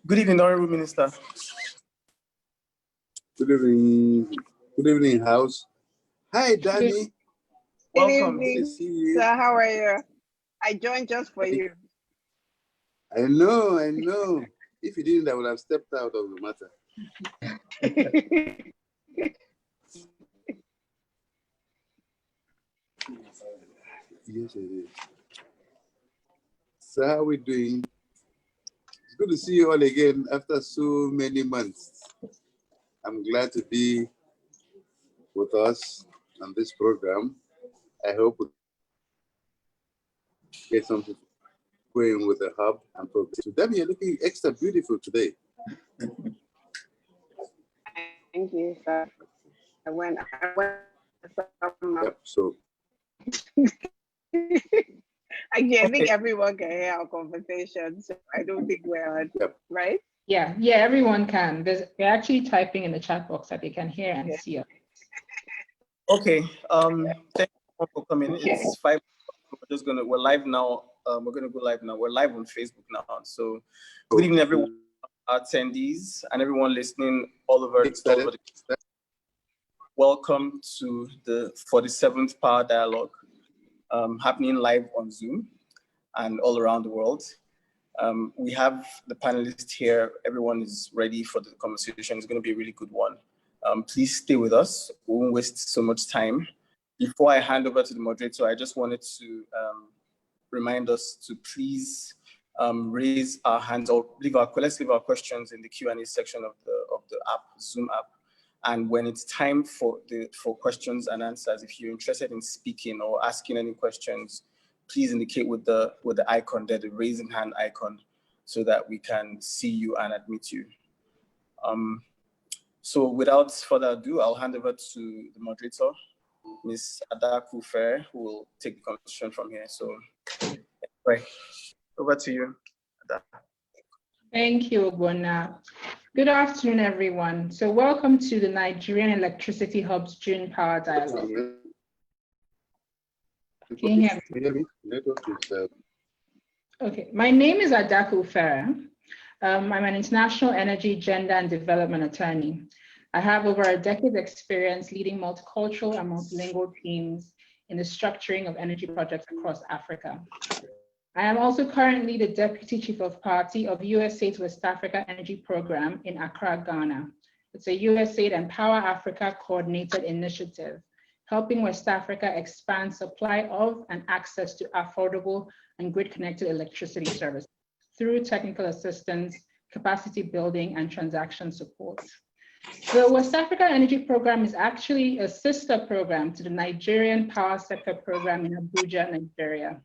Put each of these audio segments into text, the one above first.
Good evening, Honourable Minister. Good evening. Good evening, House. Hi, Danny. Welcome. Good evening, Good to see you. sir. How are you? I joined just for you. I know. If you didn't, I would have stepped out of the matter. Yes, it is. So how are we doing? It's good to see you all again after so many months. I'm glad to be with us on this program. I hope we get something going with the hub and progress. So Dami, you're looking extra beautiful today. Thank you, sir. I went Yep, so I think everyone can hear our conversation, so I don't think we're on, right? Yeah, everyone can. They're actually typing in the chat box that they can hear and see us. Okay. Thank you for coming. It's 5. We're live now. We're gonna go live now. We're live on Facebook now. So good evening, everyone, attendees and everyone listening all over the Welcome to the 47th Power Dialogue, happening live on Zoom and all around the world. We have the panelists here. Everyone is ready for the conversation. It's going to be a really good one. Please stay with us. We won't waste so much time. Before I hand over to the moderator, I just wanted to remind us to please raise our hands or let's leave our questions in the Q&A section of the app, Zoom app. And when it's time for questions and answers, if you're interested in speaking or asking any questions, please indicate with the icon there, the raising hand icon, so that we can see you and admit you. So without further ado, I'll hand over to the moderator, Ms. Adaku Ufere, who will take the conversation from here. So anyway, over to you, Adaku. Thank you, Ogbonna. Good afternoon, everyone. So welcome to the Nigerian Electricity Hub's June Power Dialogue. Can you hear me? Okay, my name is Adaku Ufere. I'm an international energy, gender, and development attorney. I have over a decade's experience leading multicultural and multilingual teams in the structuring of energy projects across Africa. I am also currently the Deputy Chief of Party of USAID's West Africa Energy Program in Accra, Ghana. It's a USAID and Power Africa coordinated initiative, helping West Africa expand supply of and access to affordable and grid-connected electricity services through technical assistance, capacity building, and transaction support. The West Africa Energy Program is actually a sister program to the Nigerian Power Sector Program in Abuja, Nigeria.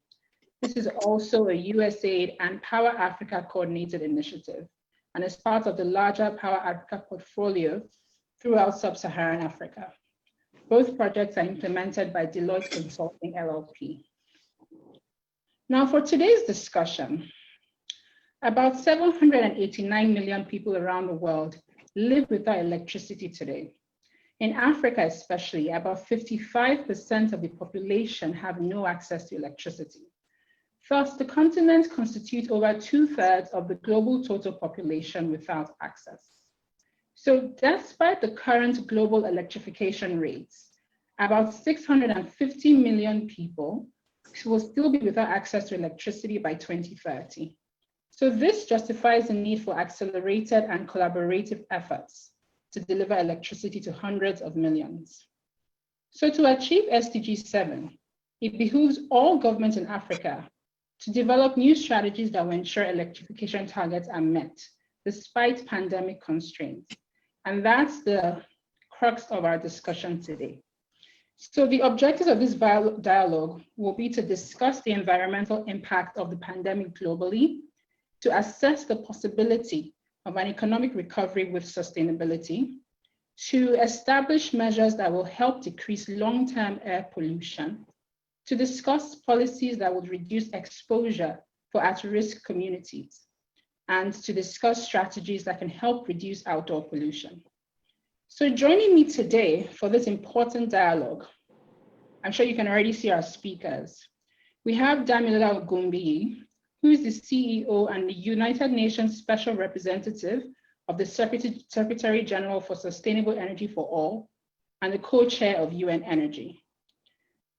This is also a USAID and Power Africa coordinated initiative and is part of the larger Power Africa portfolio throughout sub-Saharan Africa. Both projects are implemented by Deloitte Consulting LLP. Now for today's discussion, about 789 million people around the world live without electricity today. In Africa especially, about 55% of the population have no access to electricity. Thus, the continent constitutes over 2/3 of the global total population without access. So despite the current global electrification rates, about 650 million people will still be without access to electricity by 2030. So this justifies the need for accelerated and collaborative efforts to deliver electricity to hundreds of millions. So to achieve SDG7, it behooves all governments in Africa to develop new strategies that will ensure electrification targets are met despite pandemic constraints. And that's the crux of our discussion today. So the objectives of this dialogue will be to discuss the environmental impact of the pandemic globally, to assess the possibility of an economic recovery with sustainability, to establish measures that will help decrease long-term air pollution, to discuss policies that would reduce exposure for at-risk communities, and to discuss strategies that can help reduce outdoor pollution. So joining me today for this important dialogue, I'm sure you can already see our speakers. We have Damilola Ogunbiyi, who is the CEO and the United Nations Special Representative of the Secretary General for Sustainable Energy for All, and the co-chair of UN Energy.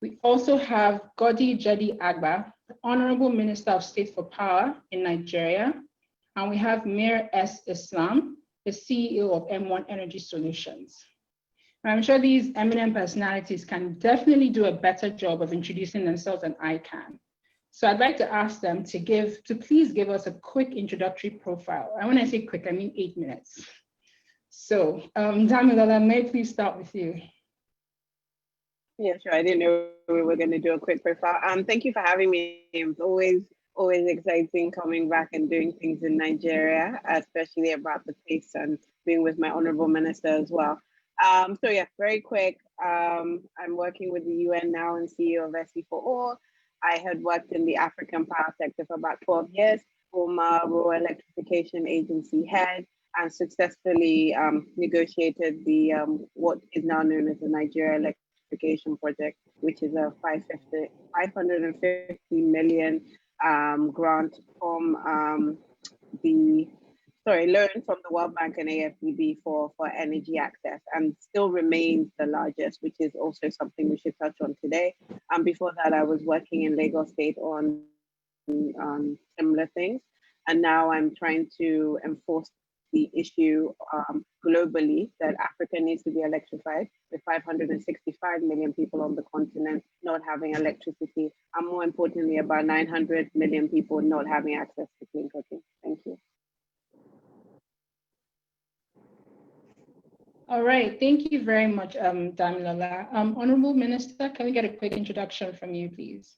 We also have Jeddy Agba, the Honourable Minister of State for Power in Nigeria, and we have Mir S. Islam, the CEO of M1 Energy Solutions. I'm sure these eminent personalities can definitely do a better job of introducing themselves than I can. So I'd like to ask them to please give us a quick introductory profile. And when I say quick, I mean 8 minutes. So Damilola, may I please start with you? Yeah, sure. I didn't know we were going to do a quick profile. Thank you for having me. It's always exciting coming back and doing things in Nigeria, especially about the pace and being with my Honourable Minister as well. So yeah, very quick. I'm working with the UN now and CEO of SE4All. I had worked in the African power sector for about 12 years, former Rural Electrification Agency head, and successfully negotiated the what is now known as the Nigeria Electrification Project, which is a 550 million grant from loan from the World Bank and AFDB for energy access, and still remains the largest, which is also something we should touch on today. And before that, I was working in Lagos State on similar things, and now I'm trying to enforce the issue globally that Africa needs to be electrified, with 565 million people on the continent not having electricity, and more importantly, about 900 million people not having access to clean cooking. Thank you. All right, thank you very much, Damilola. Honourable Minister, can we get a quick introduction from you, please?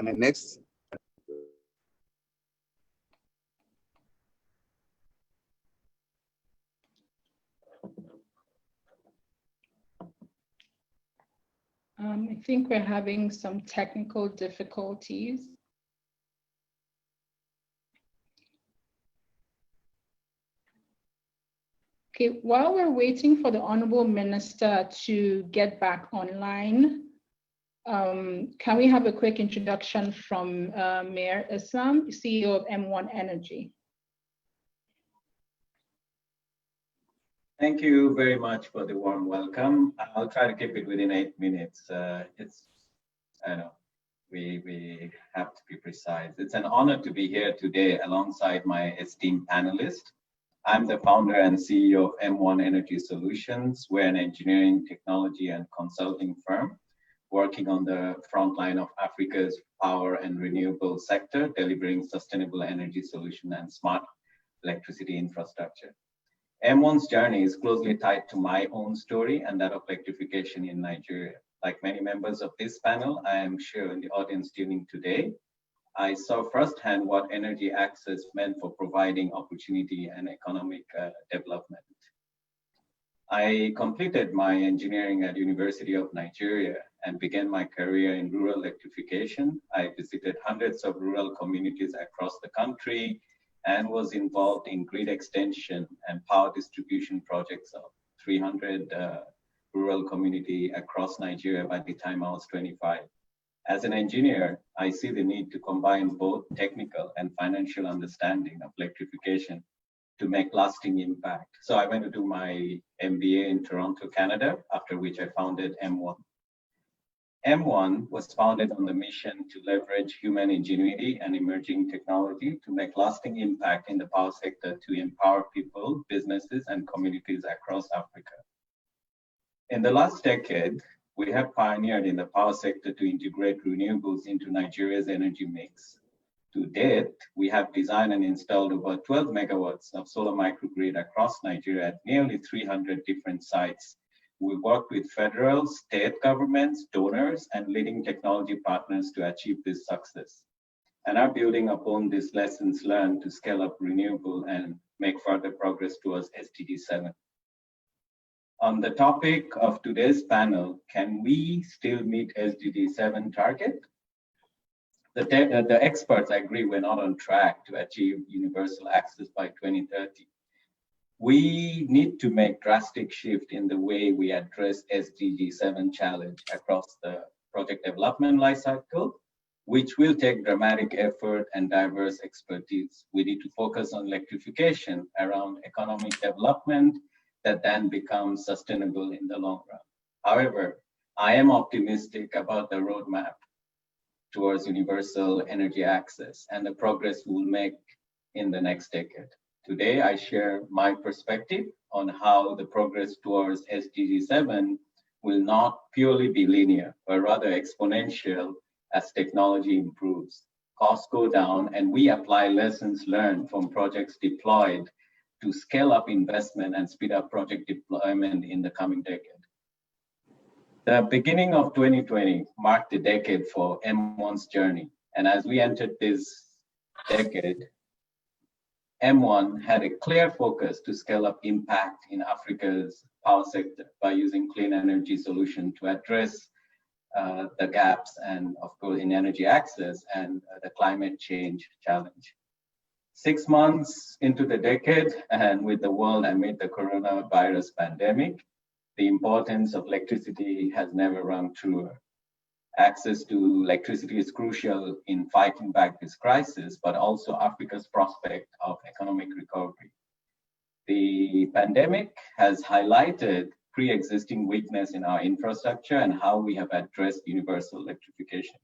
Next. I think we're having some technical difficulties. Okay, while we're waiting for the Honourable Minister to get back online, can we have a quick introduction from Mir Islam, CEO of M1 Energy? Thank you very much for the warm welcome. I'll try to keep it within 8 minutes. I know we have to be precise. It's an honor to be here today alongside my esteemed panelists. I'm the founder and CEO of M1 Energy Solutions. We're an engineering, technology, and consulting firm working on the front line of Africa's power and renewable sector, delivering sustainable energy solution and smart electricity infrastructure. M1's journey is closely tied to my own story and that of electrification in Nigeria. Like many members of this panel, I am sure in the audience tuning today, I saw firsthand what energy access meant for providing opportunity and economic development. I completed my engineering at University of Nigeria and began my career in rural electrification. I visited hundreds of rural communities across the country and was involved in grid extension and power distribution projects of 300 rural community across Nigeria by the time I was 25. As an engineer, I see the need to combine both technical and financial understanding of electrification to make lasting impact. So I went to do my MBA in Toronto, Canada, after which I founded M1. M1 was founded on the mission to leverage human ingenuity and emerging technology to make lasting impact in the power sector to empower people, businesses, and communities across Africa. In the last decade, we have pioneered in the power sector to integrate renewables into Nigeria's energy mix. To date, we have designed and installed over 12 megawatts of solar microgrid across Nigeria at nearly 300 different sites. We work with federal, state governments, donors, and leading technology partners to achieve this success, and are building upon these lessons learned to scale up renewable and make further progress towards SDG7. On the topic of today's panel, can we still meet SDG7 target? The experts agree we're not on track to achieve universal access by 2030. We need to make drastic shift in the way we address SDG7 challenge across the project development lifecycle, which will take dramatic effort and diverse expertise. We need to focus on electrification around economic development that then becomes sustainable in the long run. However, I am optimistic about the roadmap towards universal energy access and the progress we'll make in the next decade. Today, I share my perspective on how the progress towards SDG7 will not purely be linear, but rather exponential as technology improves, costs go down, and we apply lessons learned from projects deployed to scale up investment and speed up project deployment in the coming decade. The beginning of 2020 marked the decade for M1's journey. And as we entered this decade, M1 had a clear focus to scale up impact in Africa's power sector by using clean energy solutions to address the gaps and, of course, in energy access and the climate change challenge. 6 months into the decade, and with the world amid the coronavirus pandemic, the importance of electricity has never rung truer. Access to electricity is crucial in fighting back this crisis, but also Africa's prospect of economic recovery. The pandemic has highlighted pre-existing weakness in our infrastructure and how we have addressed universal electrification.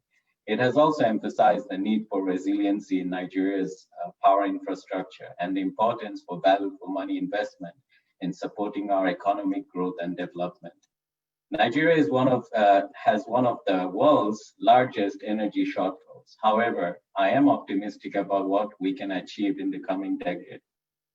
It has also emphasized the need for resiliency in Nigeria's power infrastructure and the importance for value for money investment in supporting our economic growth and development. Nigeria is has one of the world's largest energy shortfalls. However, I am optimistic about what we can achieve in the coming decade.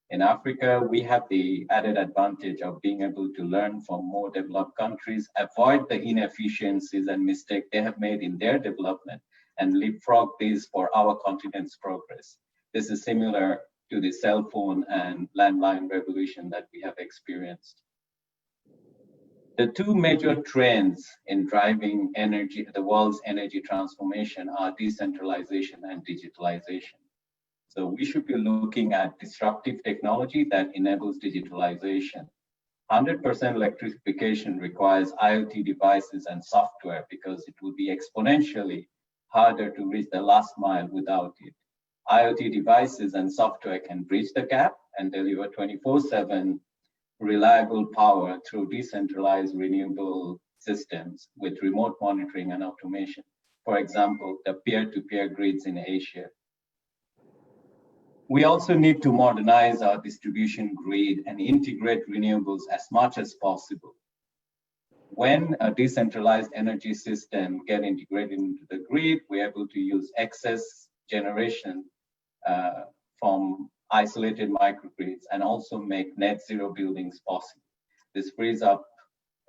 In Africa, we have the added advantage of being able to learn from more developed countries, avoid the inefficiencies and mistakes they have made in their development, and leapfrog these for our continent's progress. This is similar to the cell phone and landline revolution that we have experienced. The two major trends in driving the world's energy transformation are decentralization and digitalization. So we should be looking at disruptive technology that enables digitalization. 100% electrification requires IoT devices and software because it will be exponentially harder to reach the last mile without it. IoT devices and software can bridge the gap and deliver 24/7 reliable power through decentralized renewable systems with remote monitoring and automation. For example, the peer-to-peer grids in Asia. We also need to modernize our distribution grid and integrate renewables as much as possible. When a decentralized energy system gets integrated into the grid, we're able to use excess generation from isolated microgrids and also make net zero buildings possible. This frees up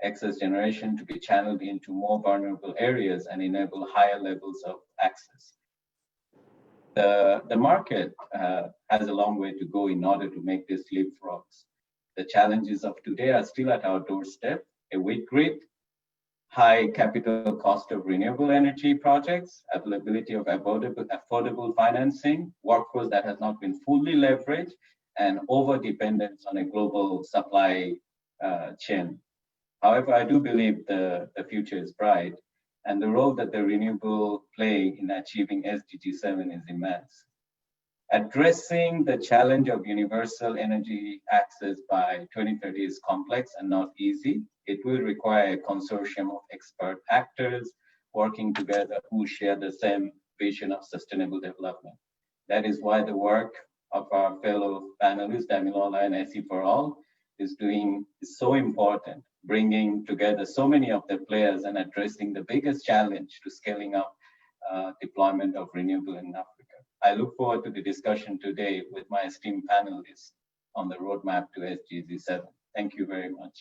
excess generation to be channeled into more vulnerable areas and enable higher levels of access. The market has a long way to go in order to make these leapfrogs. The challenges of today are still at our doorstep: a weak grid, high capital cost of renewable energy projects, availability of affordable financing, workforce that has not been fully leveraged, and over-dependence on a global supply chain. However, I do believe the future is bright, and the role that the renewable play in achieving SDG7 is immense. Addressing the challenge of universal energy access by 2030 is complex and not easy. It will require a consortium of expert actors working together who share the same vision of sustainable development. That is why the work of our fellow panelists, Damilola and SE4All, is so important, bringing together so many of the players and addressing the biggest challenge to scaling up deployment of renewable in Africa. I look forward to the discussion today with my esteemed panelists on the roadmap to SDG7. Thank you very much.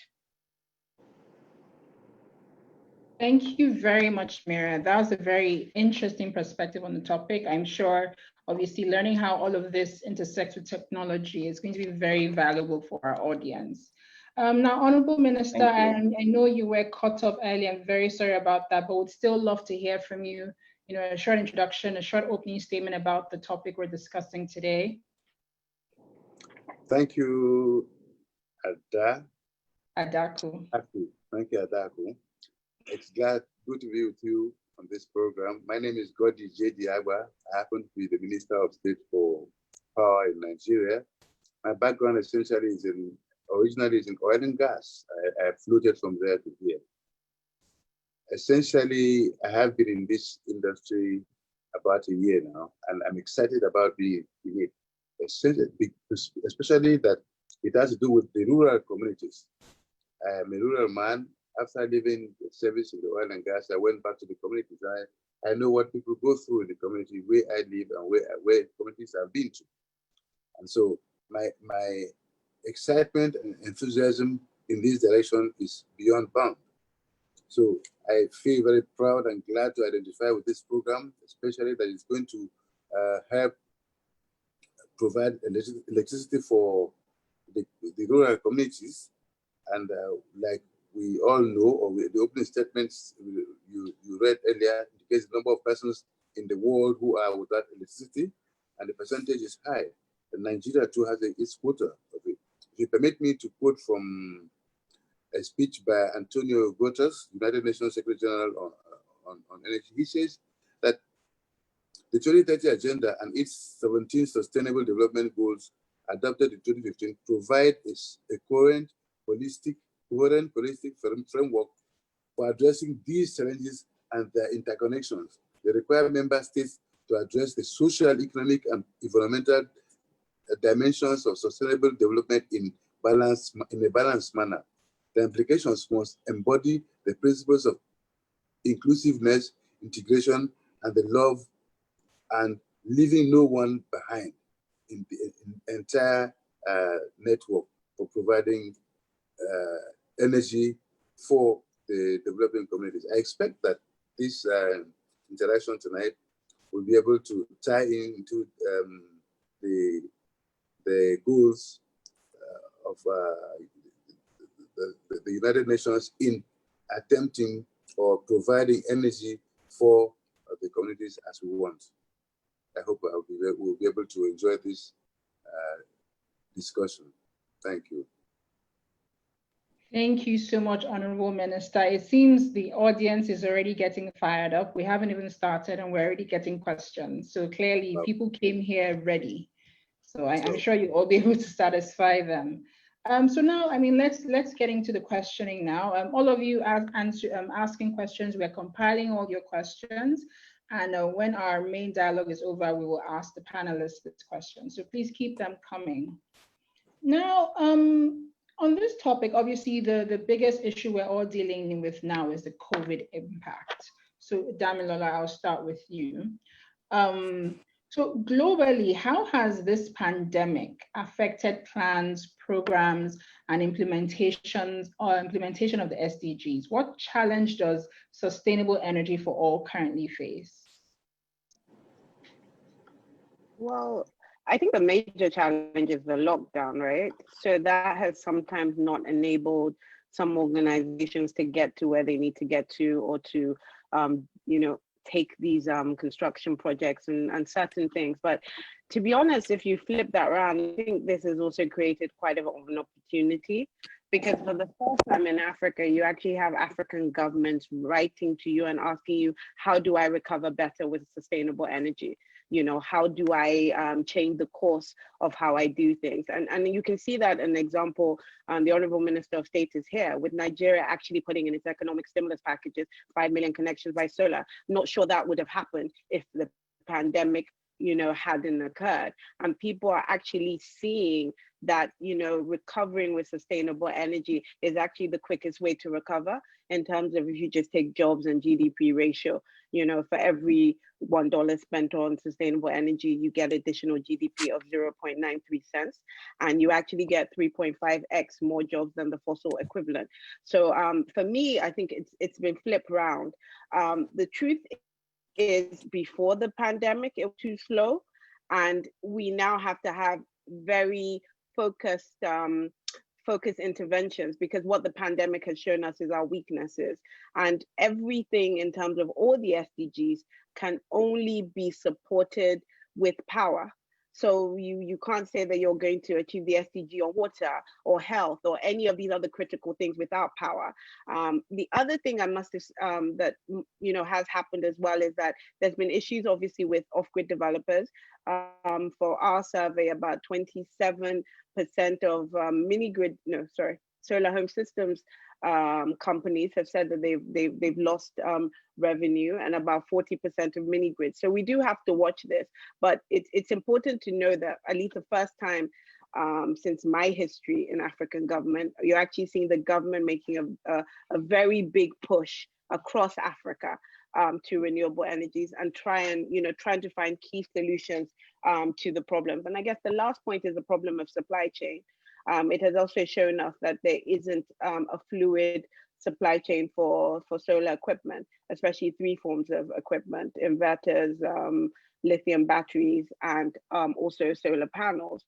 Thank you very much, Mira. That was a very interesting perspective on the topic. I'm sure, obviously, learning how all of this intersects with technology is going to be very valuable for our audience. Now, Honourable Minister, I know you were caught up early. I'm very sorry about that, but would still love to hear from you. A short introduction, a short opening statement about the topic we're discussing today. Thank you, Adaku. Thank you, Adaku. It's good to be with you on this program. My name is Jeddy Agba. I happen to be the Minister of State for Power in Nigeria. My background essentially is originally in oil and gas. I floated from there to here. Essentially, I have been in this industry about a year now, and I'm excited about being in it. Especially that it has to do with the rural communities. I am a rural man. After leaving the service in the oil and gas, I went back to the communities. I know what people go through in the community where I live and where communities I've been to. And so my excitement and enthusiasm in this direction is beyond bound. So I feel very proud and glad to identify with this program, especially that it's going to help provide electricity for the rural communities. And like we all know, or the opening statements you read earlier indicates the number of persons in the world who are without electricity, and the percentage is high. And Nigeria too has its quota of it. If you permit me to quote from a speech by Antonio Guterres, United Nations Secretary General on energy, he says that the 2030 Agenda and its 17 Sustainable Development Goals adopted in 2015 provide a coherent, holistic framework for addressing these challenges and their interconnections. They require member states to address the social, economic, and environmental dimensions of sustainable development in a balanced manner. The implications must embody the principles of inclusiveness, integration, and the love and leaving no one behind in the entire network for providing energy for the developing communities. I expect that this interaction tonight will be able to tie into the goals of the United Nations in attempting or providing energy for the communities as we want. I hope we'll be able to enjoy this discussion. Thank you. Thank you so much, Honourable Minister. It seems the audience is already getting fired up. We haven't even started and we're already getting questions. So clearly people came here ready. So I'm sure you'll all be able to satisfy them. So now, let's get into the questioning now. All of you are asking questions. We're compiling all your questions. And when our main dialogue is over, we will ask the panelists this question. So please keep them coming. Now, on this topic, obviously, the biggest issue we're all dealing with now is the COVID impact. So Damilola, I'll start with you. So globally, how has this pandemic affected plans, programs, and implementation of the SDGs? What challenge does sustainable energy for all currently face? Well, I think the major challenge is the lockdown, right? So that has sometimes not enabled some organizations to get to where they need to get to, or to, take these construction projects and certain things. But to be honest, if you flip that around, I think this has also created quite an opportunity, because for the first time in Africa, you actually have African governments writing to you and asking you, how do I recover better with sustainable energy? How do I change the course of how I do things? And you can see that an example, the Honourable Minister of State is here, with Nigeria actually putting in its economic stimulus packages, 5 million connections by solar. Not sure that would have happened if the pandemic, hadn't occurred. And people are actually seeing that, recovering with sustainable energy is actually the quickest way to recover, in terms of if you just take jobs and GDP ratio, for every $1 spent on sustainable energy, you get additional GDP of 0.93 cents, and you actually get 3.5x more jobs than the fossil equivalent. So for me, I think it's been flipped around. The truth is, before the pandemic, it was too slow, and we now have to have very focused focused interventions, because what the pandemic has shown us is our weaknesses, and everything in terms of all the SDGs can only be supported with power. So you can't say that you're going to achieve the SDG on water or health or any of these other critical things without power. The other thing I must that has happened as well is that there's been issues obviously with off-grid developers. For our survey, about 27% of solar home systems companies have said that they've lost revenue, and about 40% of mini grids. So we do have to watch this, but it's important to know that at least the first time since my history in African government, you're actually seeing the government making a very big push across Africa to renewable energies, and trying to find key solutions to the problems. And I guess the last point is the problem of supply chain. It has also shown us that there isn't a fluid supply chain for solar equipment, especially three forms of equipment: inverters, lithium batteries, and also solar panels.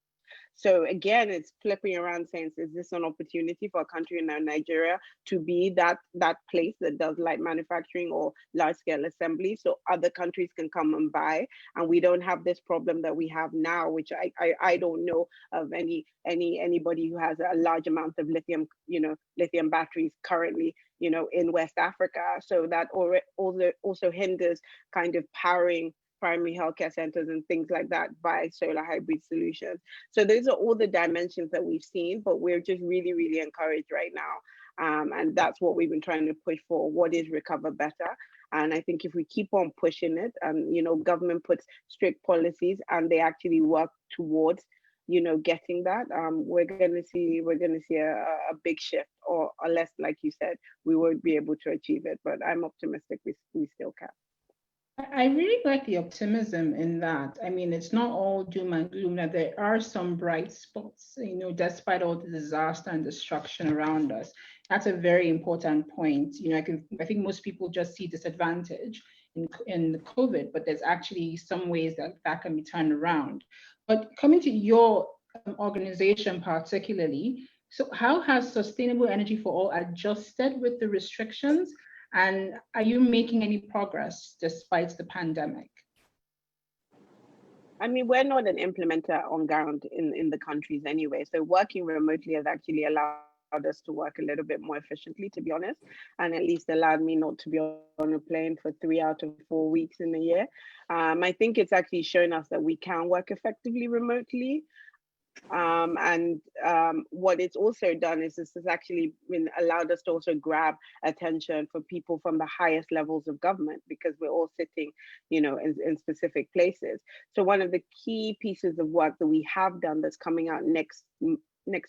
So again, it's flipping around saying, is this an opportunity for a country in Nigeria to be that place that does light manufacturing or large scale assembly, so other countries can come and buy, and we don't have this problem that we have now, which I don't know of anybody who has a large amount of lithium batteries currently in West Africa. So that also hinders kind of powering primary healthcare centers and things like that by solar hybrid solutions. So those are all the dimensions that we've seen, but we're just really, really encouraged right now. And that's what we've been trying to push for. What is Recover Better? And I think if we keep on pushing it, and government puts strict policies and they actually work towards getting that, we're going to see a big shift, or unless, like you said, we won't be able to achieve it. But I'm optimistic we still can. I really like the optimism in that. I mean, it's not all doom and gloom, that there are some bright spots, despite all the disaster and destruction around us. That's a very important point. I think most people just see disadvantage in the COVID, but there's actually some ways that can be turned around. But coming to your organization particularly, so how has Sustainable Energy for All adjusted with the restrictions? And are you making any progress despite the pandemic? I mean, we're not an implementer on ground in the countries anyway. So working remotely has actually allowed us to work a little bit more efficiently, to be honest, and at least allowed me not to be on a plane for 3 out of 4 weeks in a year. I think it's actually shown us that we can work effectively remotely. What it's also done is this has actually allowed us to also grab attention for people from the highest levels of government, because we're all sitting, in specific places. So one of the key pieces of work that we have done that's coming out next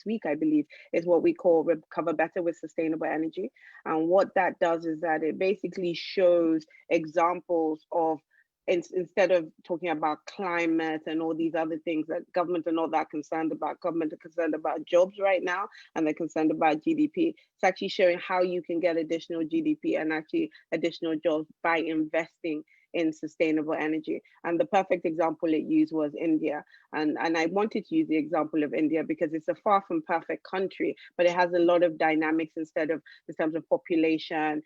week, I believe, is what we call Recover Better with Sustainable Energy. And what that does is that it basically shows examples of, instead of talking about climate and all these other things that governments are not that concerned about, government are concerned about jobs right now, and they're concerned about GDP. It's actually showing how you can get additional GDP and actually additional jobs by investing in sustainable energy. And the perfect example it used was India. And I wanted to use the example of India because it's a far from perfect country, but it has a lot of dynamics in terms of population,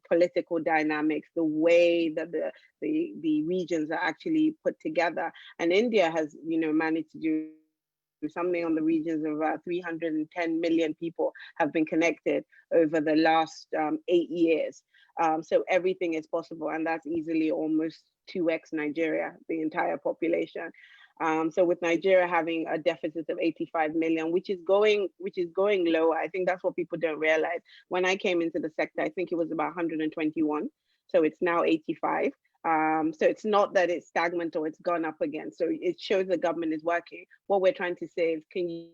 political dynamics, the way that the regions are actually put together. And India has, managed to do something on the regions of 310 million people have been connected over the last 8 years. So everything is possible, and that's easily almost 2x Nigeria, the entire population. So with Nigeria having a deficit of 85 million, which is going lower, I think that's what people don't realize. When I came into the sector, I think it was about 121, so it's now 85. So it's not that it's stagnant or it's gone up again. So it shows the government is working. What we're trying to say is, can you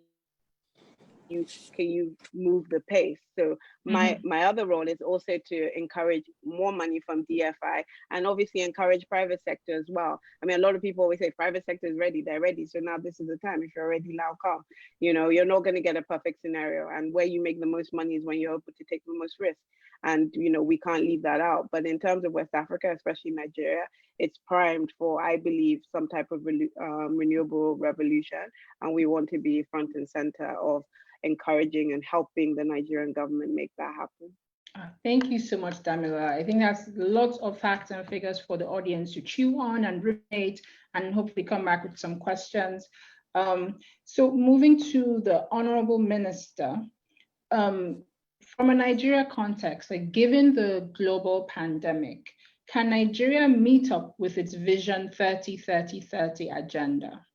move the pace? So my other role is also to encourage more money from DFI, and obviously encourage private sector as well. I mean, a lot of people always say private sector is ready, they're ready. So now this is the time. If you're ready, now come. You're not going to get a perfect scenario, and where you make the most money is when you're able to take the most risk. And we can't leave that out. But in terms of West Africa, especially Nigeria, it's primed for, I believe, some type of renewable revolution, and we want to be front and center of encouraging and helping the Nigerian government make that happen. Thank you so much, Damilola. I think that's lots of facts and figures for the audience to chew on and ruminate, and hopefully come back with some questions. So moving to the Honourable Minister, from a Nigeria context, like given the global pandemic, can Nigeria meet up with its Vision 30-30-30 agenda?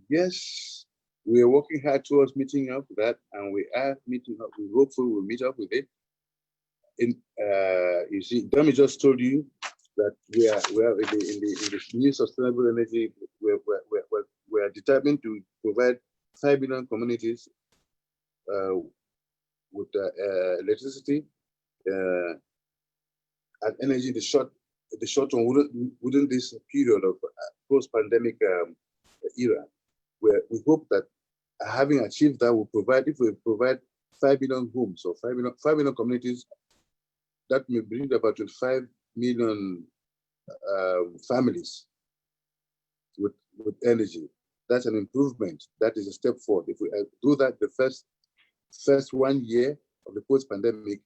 Yes, we are working hard towards meeting up with that, and we are meeting up. We hopefully will meet up with it. You see, Dami just told you that we are in the new sustainable energy. We are determined to provide 5 million communities with electricity and energy in the short term within this period of post-pandemic era. Where we hope that having achieved that, if we provide 5 million homes or 5 million communities, that may bring about 25 million families with energy. That's an improvement. That is a step forward. If we do that the first 1 year of the post-pandemic,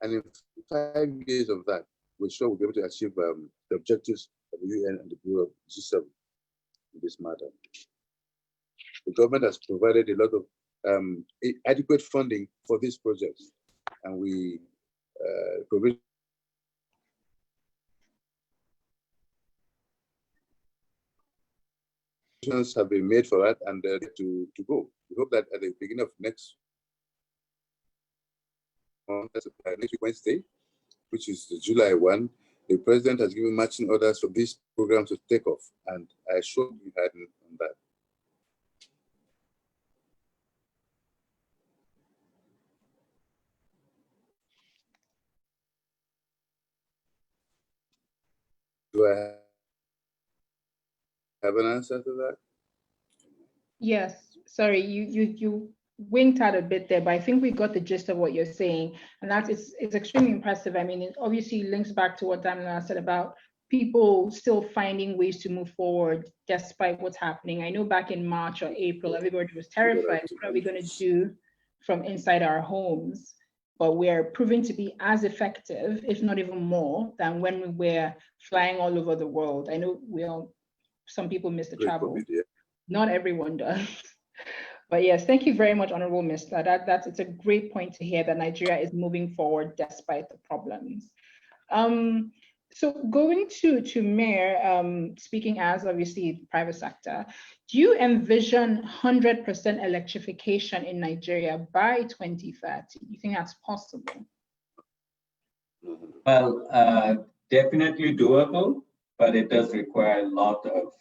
and in 5 years of that, we're sure we'll be able to achieve the objectives of the UN and the Bureau of G7 in this matter. The government has provided a lot of adequate funding for these projects, and we provisions have been made for that, and to go. We hope that at the beginning of next month, next week Wednesday, which is the July 1, the president has given matching orders for these programs to take off, and I assure you had on that. Do I have an answer to that? Yes, sorry, you winked out a bit there, but I think we got the gist of what you're saying, and it's extremely impressive. I mean, it obviously links back to what Damilola said about people still finding ways to move forward despite what's happening. I know back in March or April, everybody was terrified. What are we going to do from inside our homes? But we're proving to be as effective, if not even more, than when we were flying all over the world. I know some people miss the travel. Not everyone does. But yes, thank you very much, Honourable Minister. It's a great point to hear that Nigeria is moving forward despite the problems. So going to Mayor, speaking as obviously the private sector, do you envision 100% electrification in Nigeria by 2030? Do you think that's possible? Well, definitely doable, but it does require a lot of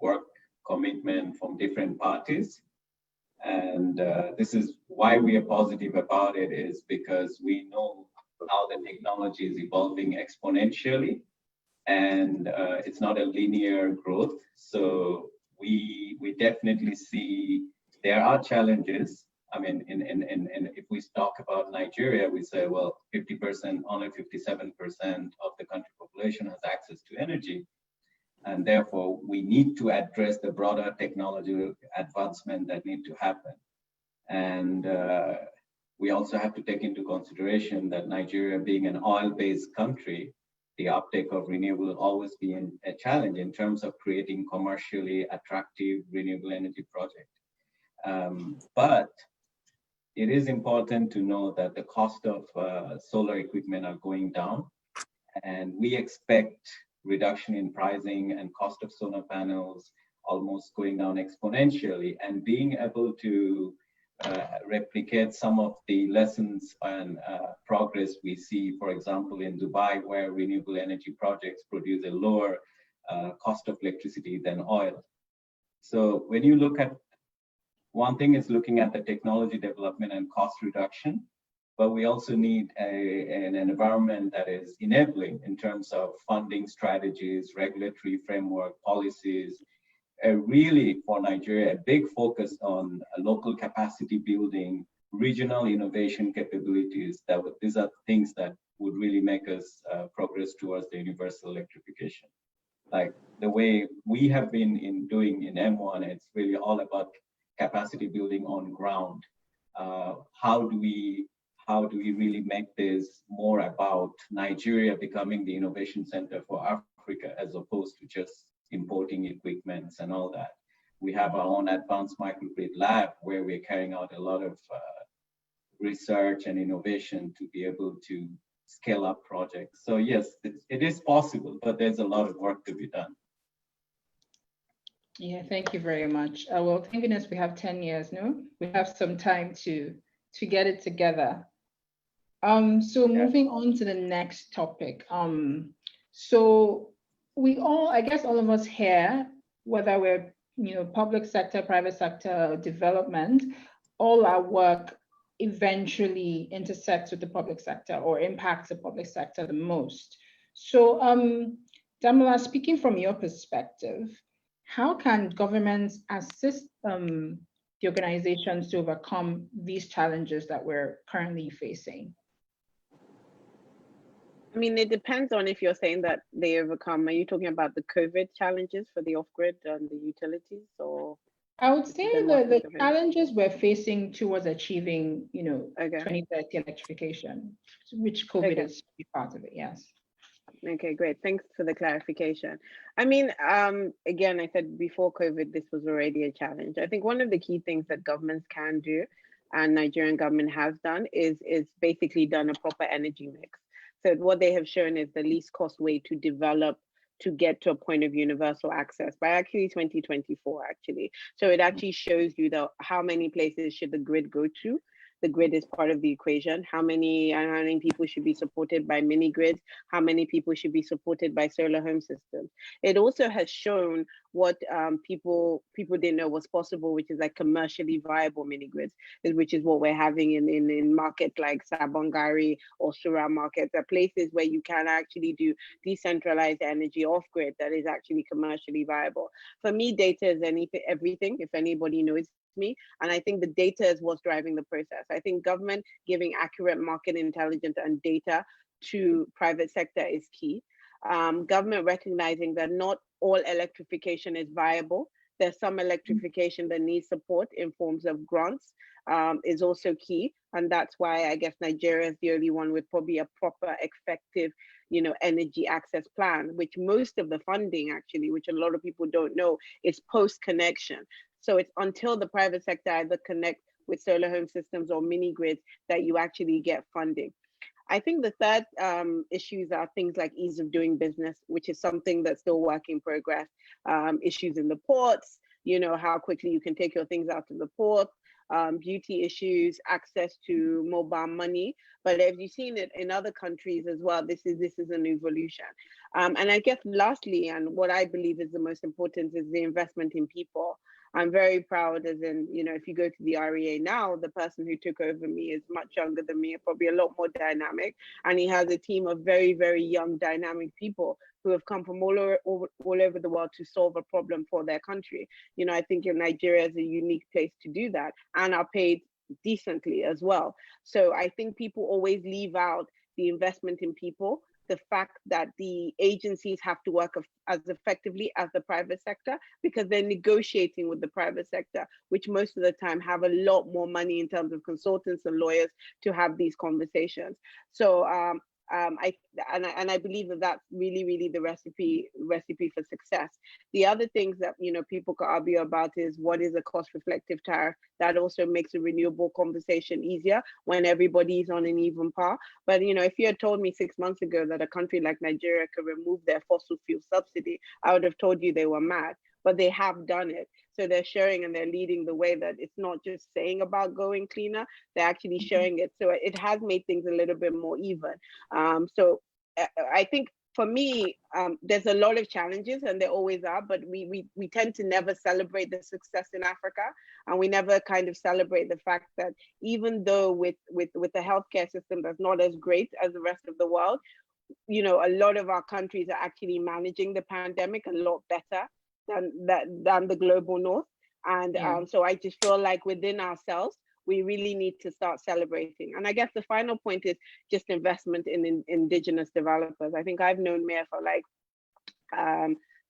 work commitment from different parties. And this is why we are positive about it, is because we know how the technology is evolving exponentially, and it's not a linear growth. So we definitely see there are challenges. I mean, if we talk about Nigeria, we say, well, 50%, only 57% of the country population has access to energy. And therefore, we need to address the broader technology advancement that need to happen. And we also have to take into consideration that Nigeria being an oil-based country, the uptake of renewable will always be a challenge in terms of creating commercially attractive renewable energy projects. But it is important to know that the cost of solar equipment are going down, and we expect reduction in pricing and cost of solar panels almost going down exponentially, and being able to replicate some of the lessons and progress we see, for example, in Dubai, where renewable energy projects produce a lower cost of electricity than oil. So when you look at, one thing is looking at the technology development and cost reduction, but we also need an environment that is enabling in terms of funding strategies, regulatory framework, policies. Really, for Nigeria, a big focus on local capacity building, regional innovation capabilities. These are things that would really make us progress towards the universal electrification. Like the way we have been doing in M1, it's really all about capacity building on ground. How do we really make this more about Nigeria becoming the innovation center for Africa, as opposed to just importing equipments and all that? We have our own advanced microgrid lab where we're carrying out a lot of research and innovation to be able to scale up projects. So yes, it is possible, but there's a lot of work to be done. Yeah, thank you very much. Well, thank goodness we have 10 years, no? We have some time to get it together. So moving on to the next topic. So we all, I guess all of us here, whether we're, public sector, private sector, development, all our work eventually intersects with the public sector or impacts the public sector the most. So Damilola, speaking from your perspective, how can governments assist the organizations to overcome these challenges that we're currently facing? I mean, it depends on if you're saying that they overcome. Are you talking about the COVID challenges for the off-grid and the utilities, or? I would say the challenges we're facing towards achieving, 2030 electrification, which COVID is part of it, yes. Okay, great. Thanks for the clarification. I mean, again, I said before COVID, this was already a challenge. I think one of the key things that governments can do, and Nigerian government has done, is basically done a proper energy mix. So what they have shown is the least cost way to develop, to get to a point of universal access by actually 2024, actually. So it actually shows you how many places should the grid go to. The grid is part of the equation. How many people should be supported by mini grids? How many people should be supported by solar home systems? It also has shown what people didn't know was possible, which is like commercially viable mini grids, which is what we're having in markets like Sabongari or Sura markets, are places where you can actually do decentralized energy off grid that is actually commercially viable. For me, data is everything, if anybody knows me, and I think the data is what's driving the process. I think government giving accurate market intelligence and data to private sector is key. Government recognizing that not all electrification is viable. There's some electrification that needs support in forms of grants, is also key. And that's why I guess Nigeria is the only one with probably a proper, effective, energy access plan, which most of the funding actually, which a lot of people don't know, is post-connection. So it's until the private sector either connect with solar home systems or mini grids that you actually get funding. I think the third issues are things like ease of doing business, which is something that's still work in progress. Issues in the ports, how quickly you can take your things out to the port, duty issues, access to mobile money. But as you've seen it in other countries as well, this is an evolution. And I guess lastly, and what I believe is the most important, is the investment in people. I'm very proud, as in, if you go to the REA now, the person who took over me is much younger than me, probably a lot more dynamic. And he has a team of very, very young, dynamic people who have come from all over the world to solve a problem for their country. I think Nigeria is a unique place to do that, and are paid decently as well. So I think people always leave out the investment in people, the fact that the agencies have to work as effectively as the private sector, because they're negotiating with the private sector, which most of the time have a lot more money in terms of consultants and lawyers to have these conversations. So I believe that that's really, really the recipe for success. The other things that people could argue about is what is a cost-reflective tariff. That also makes a renewable conversation easier when everybody's on an even par. But if you had told me 6 months ago that a country like Nigeria could remove their fossil fuel subsidy, I would have told you they were mad. But they have done it. So they're showing and they're leading the way that it's not just saying about going cleaner, they're actually showing it. So it has made things a little bit more even. So I think for me, there's a lot of challenges, and there always are, but we tend to never celebrate the success in Africa. And we never kind of celebrate the fact that even though with the healthcare system that's not as great as the rest of the world, a lot of our countries are actually managing the pandemic a lot better than the global north. And so I just feel like within ourselves, we really need to start celebrating. And I guess the final point is just investment in indigenous developers. I think I've known Mayor for like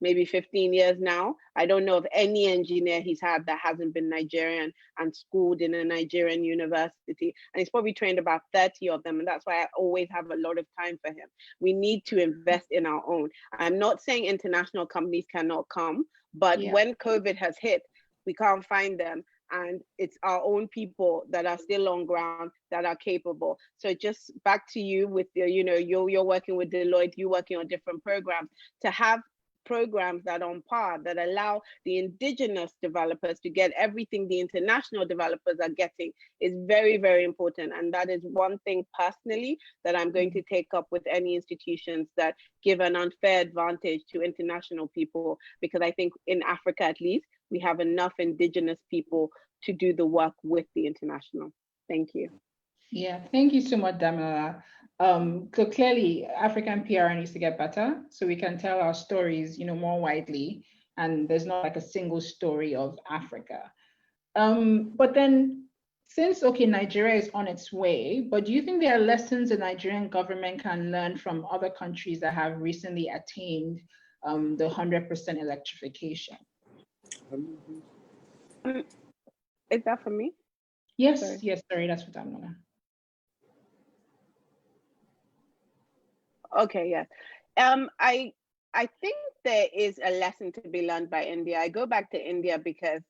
maybe 15 years now. I don't know of any engineer he's had that hasn't been Nigerian and schooled in a Nigerian university. And he's probably trained about 30 of them. And that's why I always have a lot of time for him. We need to invest in our own. I'm not saying international companies cannot come, but when COVID has hit, we can't find them. And it's our own people that are still on ground that are capable. So just back to you with the, you're working with Deloitte, you're working on different programs, to have programs that are on par, that allow the indigenous developers to get everything the international developers are getting, is very, very important. And that is one thing personally that I'm going to take up with any institutions that give an unfair advantage to international people, because I think in Africa, at least, we have enough indigenous people to do the work with the international. Thank you. Yeah, thank you so much, Damilola. So clearly, African PR needs to get better, so we can tell our stories, more widely, and there's not like a single story of Africa. But then, since Nigeria is on its way, but do you think there are lessons the Nigerian government can learn from other countries that have recently attained the 100% electrification? Is that for me? Yes, sorry, that's for Damilola. Okay, yes. I think there is a lesson to be learned by India. I go back to India because,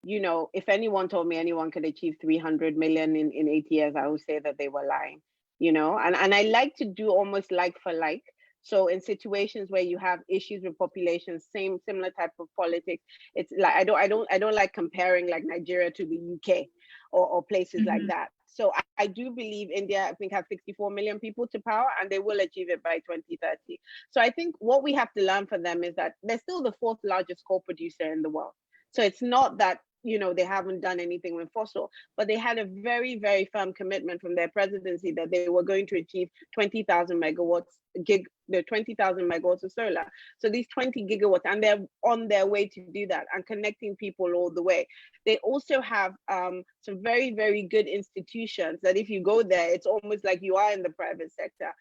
if anyone told me anyone could achieve 300 million in 8 years, I would say that they were lying, and I like to do almost like for like. So in situations where you have issues with populations, similar type of politics, it's like I don't like comparing like Nigeria to the UK or places like that. So I do believe India, I think, has 64 million people to power, and they will achieve it by 2030. So I think what we have to learn from them is that they're still the 4th largest coal producer in the world. So it's not that, they haven't done anything with fossil, but they had a very, very firm commitment from their presidency that they were going to achieve 20,000 megawatts, 20,000 megawatts of solar. So these 20 gigawatts, and they're on their way to do that and connecting people all the way. They also have some very, very good institutions that if you go there, it's almost like you are in the private sector,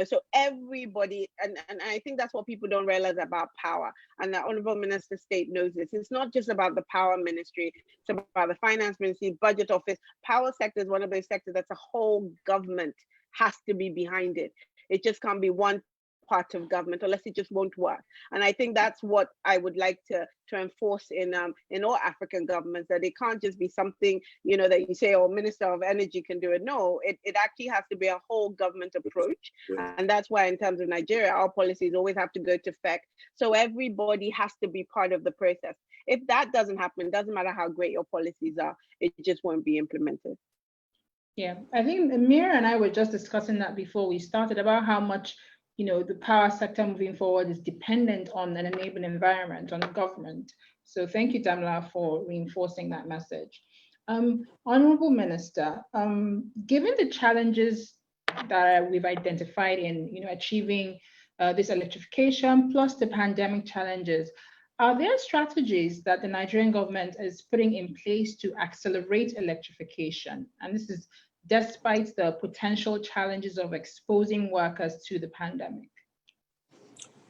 so everybody, and I think that's what people don't realize about power. And the Honourable Minister State knows this. It's not just about the power ministry, it's about the finance ministry, budget office. Power sector is one of those sectors that's a whole government has to be behind it. It just can't be one part of government, unless it just won't work. And I think that's what I would like to enforce in all African governments, that it can't just be something, that you say, Minister of Energy can do it. No, it actually has to be a whole government approach. And that's why in terms of Nigeria, our policies always have to go to FEC. So everybody has to be part of the process. If that doesn't happen, it doesn't matter how great your policies are, it just won't be implemented. Yeah, I think Amir and I were just discussing that before we started, about how much the power sector moving forward is dependent on an enabling environment, on the government. So thank you, Damilola, for reinforcing that message. Honourable Minister, given the challenges that we've identified in achieving this electrification, plus the pandemic challenges, are there strategies that the Nigerian government is putting in place to accelerate electrification? And this is despite the potential challenges of exposing workers to the pandemic.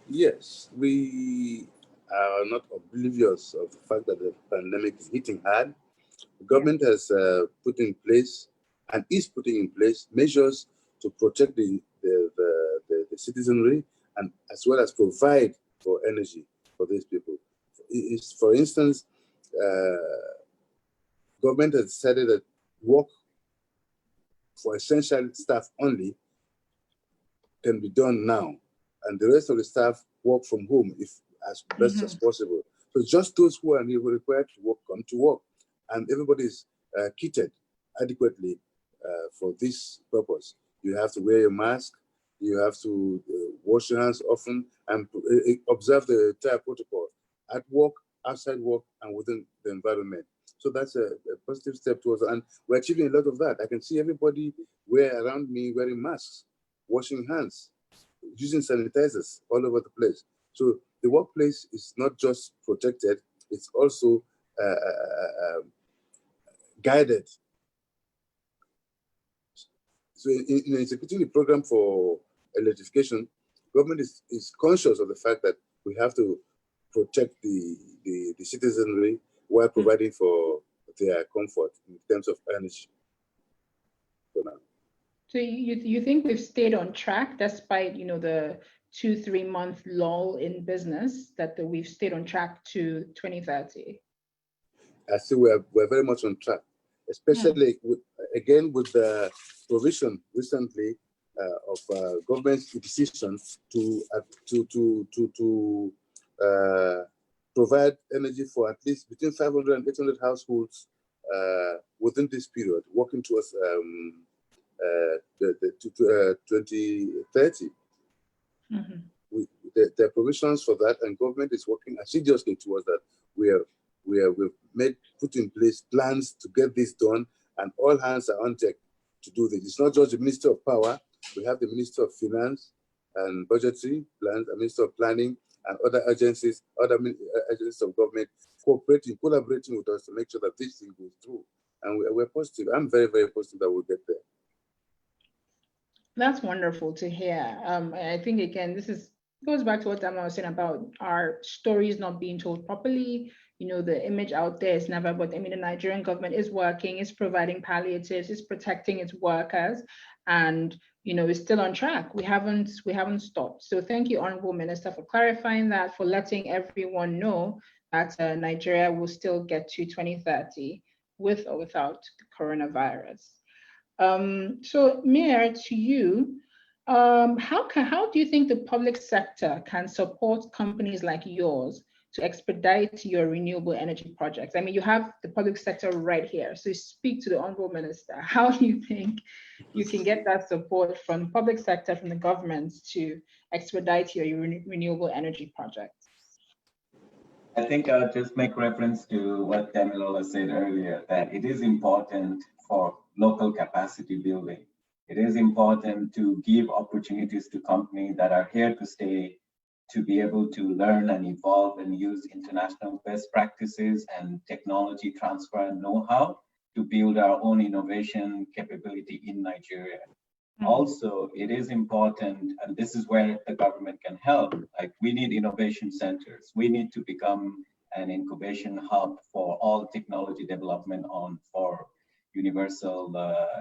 Yes, we are not oblivious of the fact that the pandemic is hitting hard. The government has put in place and is putting in place measures to protect the citizenry, and as well as provide for energy for these people. For instance, government has decided that work for essential staff only can be done now, and the rest of the staff work from home if as best as possible. So just those who are required to work come to work, and everybody is kitted adequately for this purpose. You have to wear your mask, you have to wash your hands often, and observe the entire protocol at work, outside work, and within the environment. So that's a positive step towards, and we're achieving a lot of that. I can see everybody around me wearing masks, washing hands, using sanitizers all over the place. So the workplace is not just protected, it's also guided. So in executing the program for electrification, government is conscious of the fact that we have to protect the citizenry while providing for their comfort in terms of energy. For now. So you think we've stayed on track despite the 2-3 month lull in business, that we've stayed on track to 2030? I see we're very much on track, especially with the provision recently of government's decision to provide energy for at least between 500 and 800 households within this period, working towards 2030. There are provisions for that, and government is working assiduously towards that. We've put in place plans to get this done, and all hands are on deck to do this. It's not just the Minister of Power. We have the Minister of Finance and Budgetary Plans, the Minister of Planning, and other agencies of government collaborating with us to make sure that this thing goes through. And we're positive. I'm very, very positive that we'll get there. That's wonderful to hear. I think, again, goes back to what Damilola was saying about our stories not being told properly. The image out there is never, but the Nigerian government is working, is providing palliatives, is protecting its workers, and is still on track. We haven't stopped. So thank you, Honourable Minister, for clarifying that, for letting everyone know that Nigeria will still get to 2030 with or without the coronavirus. So Mayor, to you, how do you think the public sector can support companies like yours to expedite your renewable energy projects? You have the public sector right here. So speak to the Honourable Minister. How do you think you can get that support from the public sector, from the government, to expedite your renewable energy projects? I think I'll just make reference to what Damilola said earlier, that it is important for local capacity building. It is important to give opportunities to companies that are here to stay, to be able to learn and evolve and use international best practices and technology transfer and know-how to build our own innovation capability in Nigeria. Also, it is important, and this is where the government can help, like we need innovation centers. We need to become an incubation hub for all technology development for universal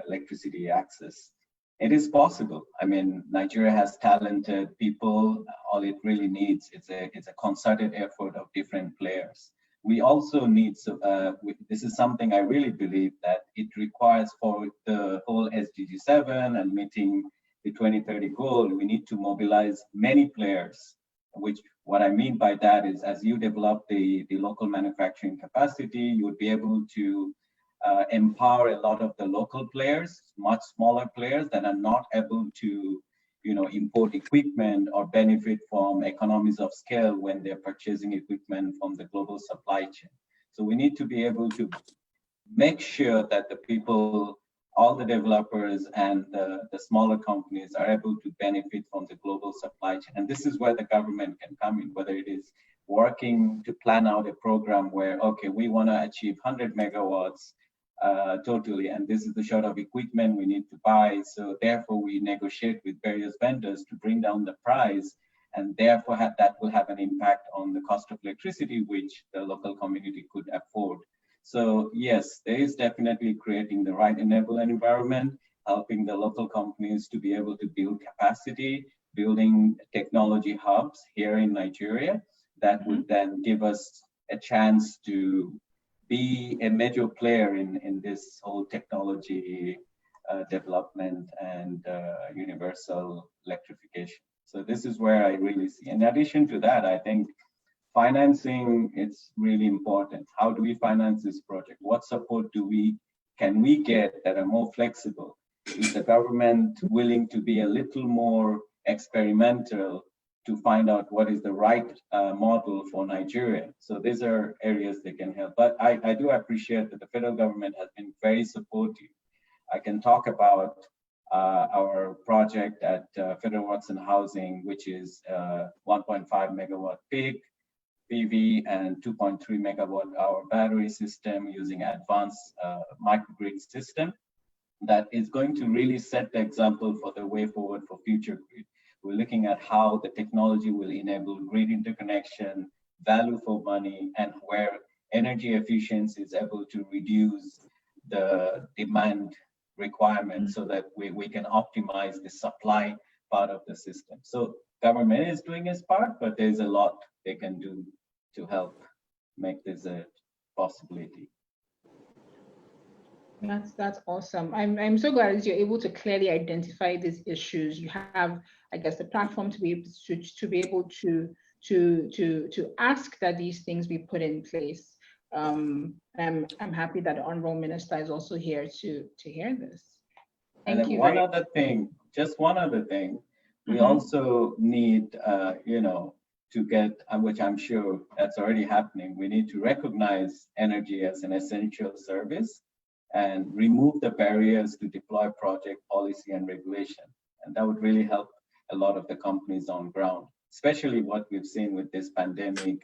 electricity access. It is possible. Nigeria has talented people. All it really needs is a concerted effort of different players. We also need, this is something I really believe that it requires for the whole SDG7 and meeting the 2030 goal, we need to mobilize many players, which what I mean by that is as you develop the local manufacturing capacity, you would be able to empower a lot of the local players, much smaller players that are not able to import equipment or benefit from economies of scale when they're purchasing equipment from the global supply chain. So we need to be able to make sure that the people, all the developers and the smaller companies are able to benefit from the global supply chain. And this is where the government can come in, whether it is working to plan out a program where, okay, we want to achieve 100 megawatts totally, and this is the sort of equipment we need to buy. So therefore, we negotiate with various vendors to bring down the price, and therefore that will have an impact on the cost of electricity, which the local community could afford. So yes, there is definitely creating the right enabling environment, helping the local companies to be able to build capacity, building technology hubs here in Nigeria that would then give us a chance to be a major player in this whole technology development and universal electrification. So this is where I really see. In addition to that, I think financing is really important. How do we finance this project? What support can we get that are more flexible? Is the government willing to be a little more experimental to find out what is the right model for Nigeria? So these are areas that can help. But I do appreciate that the federal government has been very supportive. I can talk about our project at Federal Works and Housing, which is 1.5 megawatt peak PV and 2.3 megawatt hour battery system using advanced microgrid system that is going to really set the example for the way forward for future grid. We're looking at how the technology will enable grid interconnection, value for money, and where energy efficiency is able to reduce the demand requirements so that we can optimize the supply part of the system. So government is doing its part, but there's a lot they can do to help make this a possibility. That's awesome. I'm so glad that you're able to clearly identify these issues. You have, I guess, the platform to be able to ask that these things be put in place. I'm happy that the Honourable Minister is also here to hear this. Thank you. One other thing, we also need, to get, which I'm sure that's already happening, we need to recognize energy as an essential service and remove the barriers to deploy project policy and regulation. And that would really help a lot of the companies on ground, especially what we've seen with this pandemic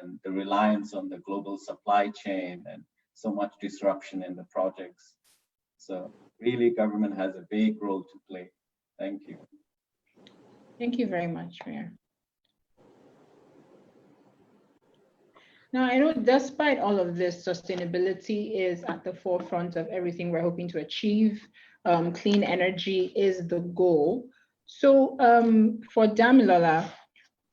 and the reliance on the global supply chain and so much disruption in the projects. So really, government has a big role to play. Thank you. Thank you very much, Mayor. Now, I know despite all of this, sustainability is at the forefront of everything we're hoping to achieve. Clean energy is the goal. So for Damilola,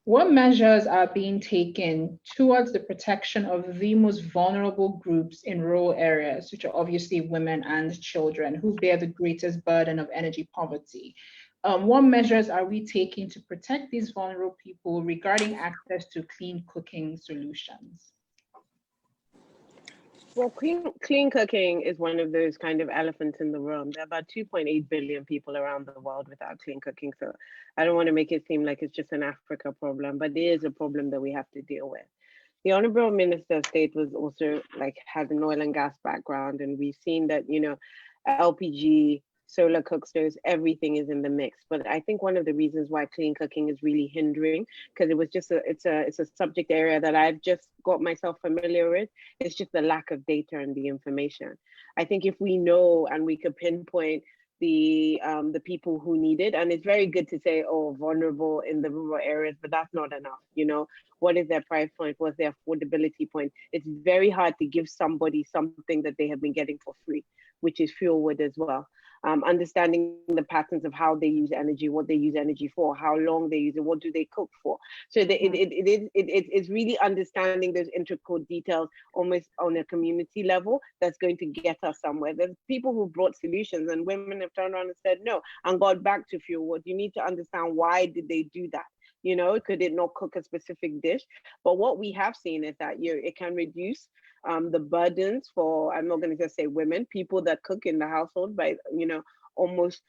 what measures are being taken towards the protection of the most vulnerable groups in rural areas, which are obviously women and children who bear the greatest burden of energy poverty? What measures are we taking to protect these vulnerable people regarding access to clean cooking solutions? Well, clean cooking is one of those kind of elephants in the room. There are about 2.8 billion people around the world without clean cooking. So I don't want to make it seem like it's just an Africa problem, but it is a problem that we have to deal with. The Honourable Minister of State was also has an oil and gas background, and we've seen that, LPG, solar cook stoves, everything is in the mix. But I think one of the reasons why clean cooking is really hindering, because it was just it's a subject area that I've just got myself familiar with. It's just the lack of data and the information. I think if we know and we could pinpoint the people who need it, and it's very good to say, oh, vulnerable in the rural areas, but that's not enough. What is their price point? What's their affordability point? It's very hard to give somebody something that they have been getting for free, which is fuel wood as well. Understanding the patterns of how they use energy, what they use energy for, how long they use it, what do they cook for. So it's really understanding those intricate details almost on a community level that's going to get us somewhere. There's people who brought solutions and women have turned around and said no and got back to fuel wood. You need to understand why did they do that. Could it not cook a specific dish? But what we have seen is that it can reduce the burdens for, I'm not going to just say women, people that cook in the household by, almost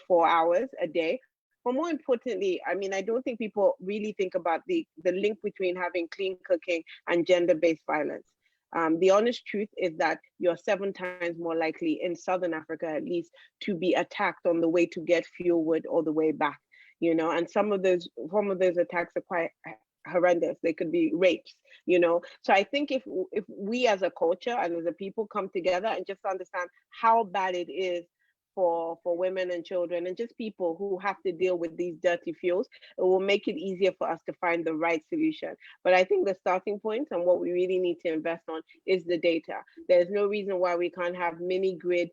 4 hours a day. But more importantly, I don't think people really think about the link between having clean cooking and gender-based violence. The honest truth is that you're 7 times more likely in Southern Africa, at least, to be attacked on the way to get fuel wood or the way back. And some of those attacks are quite horrendous. They could be rapes, So I think if we as a culture and as a people come together and just understand how bad it is for women and children and just people who have to deal with these dirty fuels, it will make it easier for us to find the right solution. But I think the starting point and what we really need to invest on is the data. There's no reason why we can't have mini grid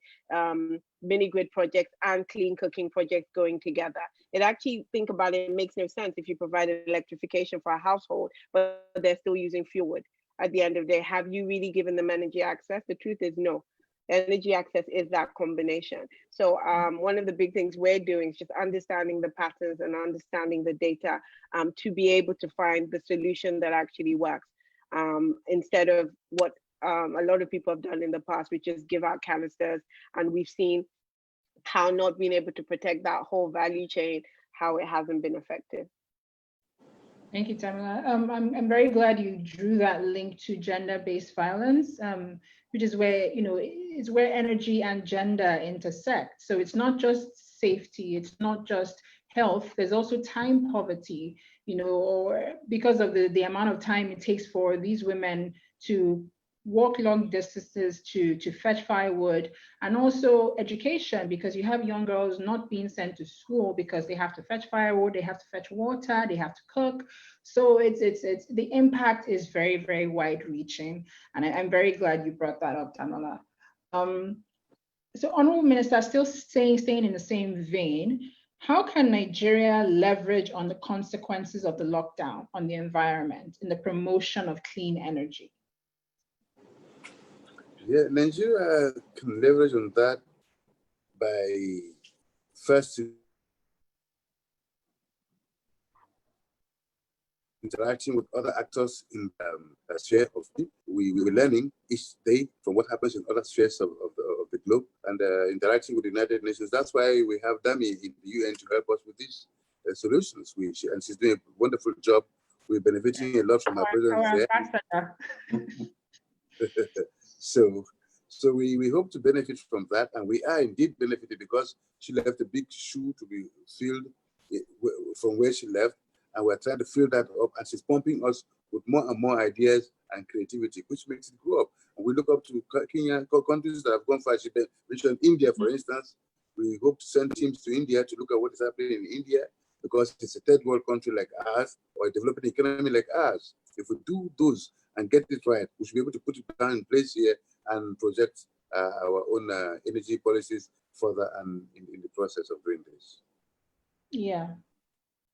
projects and clean cooking projects going together. It actually, think about it, makes no sense if you provide electrification for a household, but they're still using fuel wood. At the end of the day, have you really given them energy access? The truth is no. Energy access is that combination. So one of the big things we're doing is just understanding the patterns and understanding the data to be able to find the solution that actually works, instead of what a lot of people have done in the past, which is give out canisters. And we've seen how not being able to protect that whole value chain, how it hasn't been effective. Thank you, Damilola. I'm very glad you drew that link to gender-based violence, which is where, it's where energy and gender intersect. So it's not just safety, it's not just health, there's also time poverty, or because of the amount of time it takes for these women to walk long distances to fetch firewood, and also education, because you have young girls not being sent to school because they have to fetch firewood, they have to fetch water, they have to cook. So it's the impact is very, very wide reaching. And I'm very glad you brought that up, Damilola. So Honourable Minister, still staying in the same vein, how can Nigeria leverage on the consequences of the lockdown on the environment in the promotion of clean energy? Yeah, Nigeria can leverage on that by first interacting with other actors in the sphere of we're learning each day from what happens in other spheres of the globe, and interacting with the United Nations. That's why we have Dami in the UN to help us with these solutions. And she's doing a wonderful job. We're benefiting a lot from her presence there. So we hope to benefit from that, and we are indeed benefiting because she left a big shoe to be filled from where she left. And we're trying to fill that up, and she's pumping us with more and more ideas and creativity, which makes it grow up. And we look up to Kenya, countries that have gone far. She mentioned India, for instance. We hope to send teams to India to look at what is happening in India, because it's a third world country like ours, or a developing economy like ours. If we do those and get it right, we should be able to put it down in place here and project our own energy policies further and in the process of doing this. Yeah.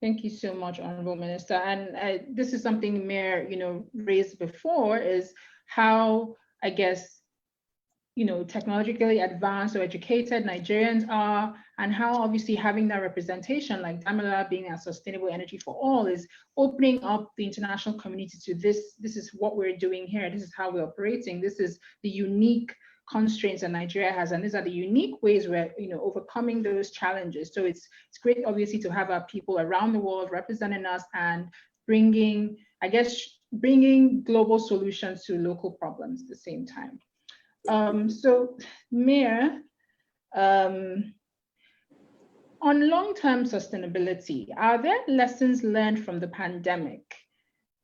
Thank you so much, Honourable Minister. And this is something Mayor, raised before, is how, I guess, technologically advanced or educated Nigerians are, and how obviously having that representation, like Damilola being a sustainable energy for all, is opening up the international community to this. This is what we're doing here. This is how we're operating. This is the unique constraints that Nigeria has, and these are the unique ways we're overcoming those challenges. So it's great, obviously, to have our people around the world representing us and bringing global solutions to local problems at the same time. So Mayor, on long-term sustainability, are there lessons learned from the pandemic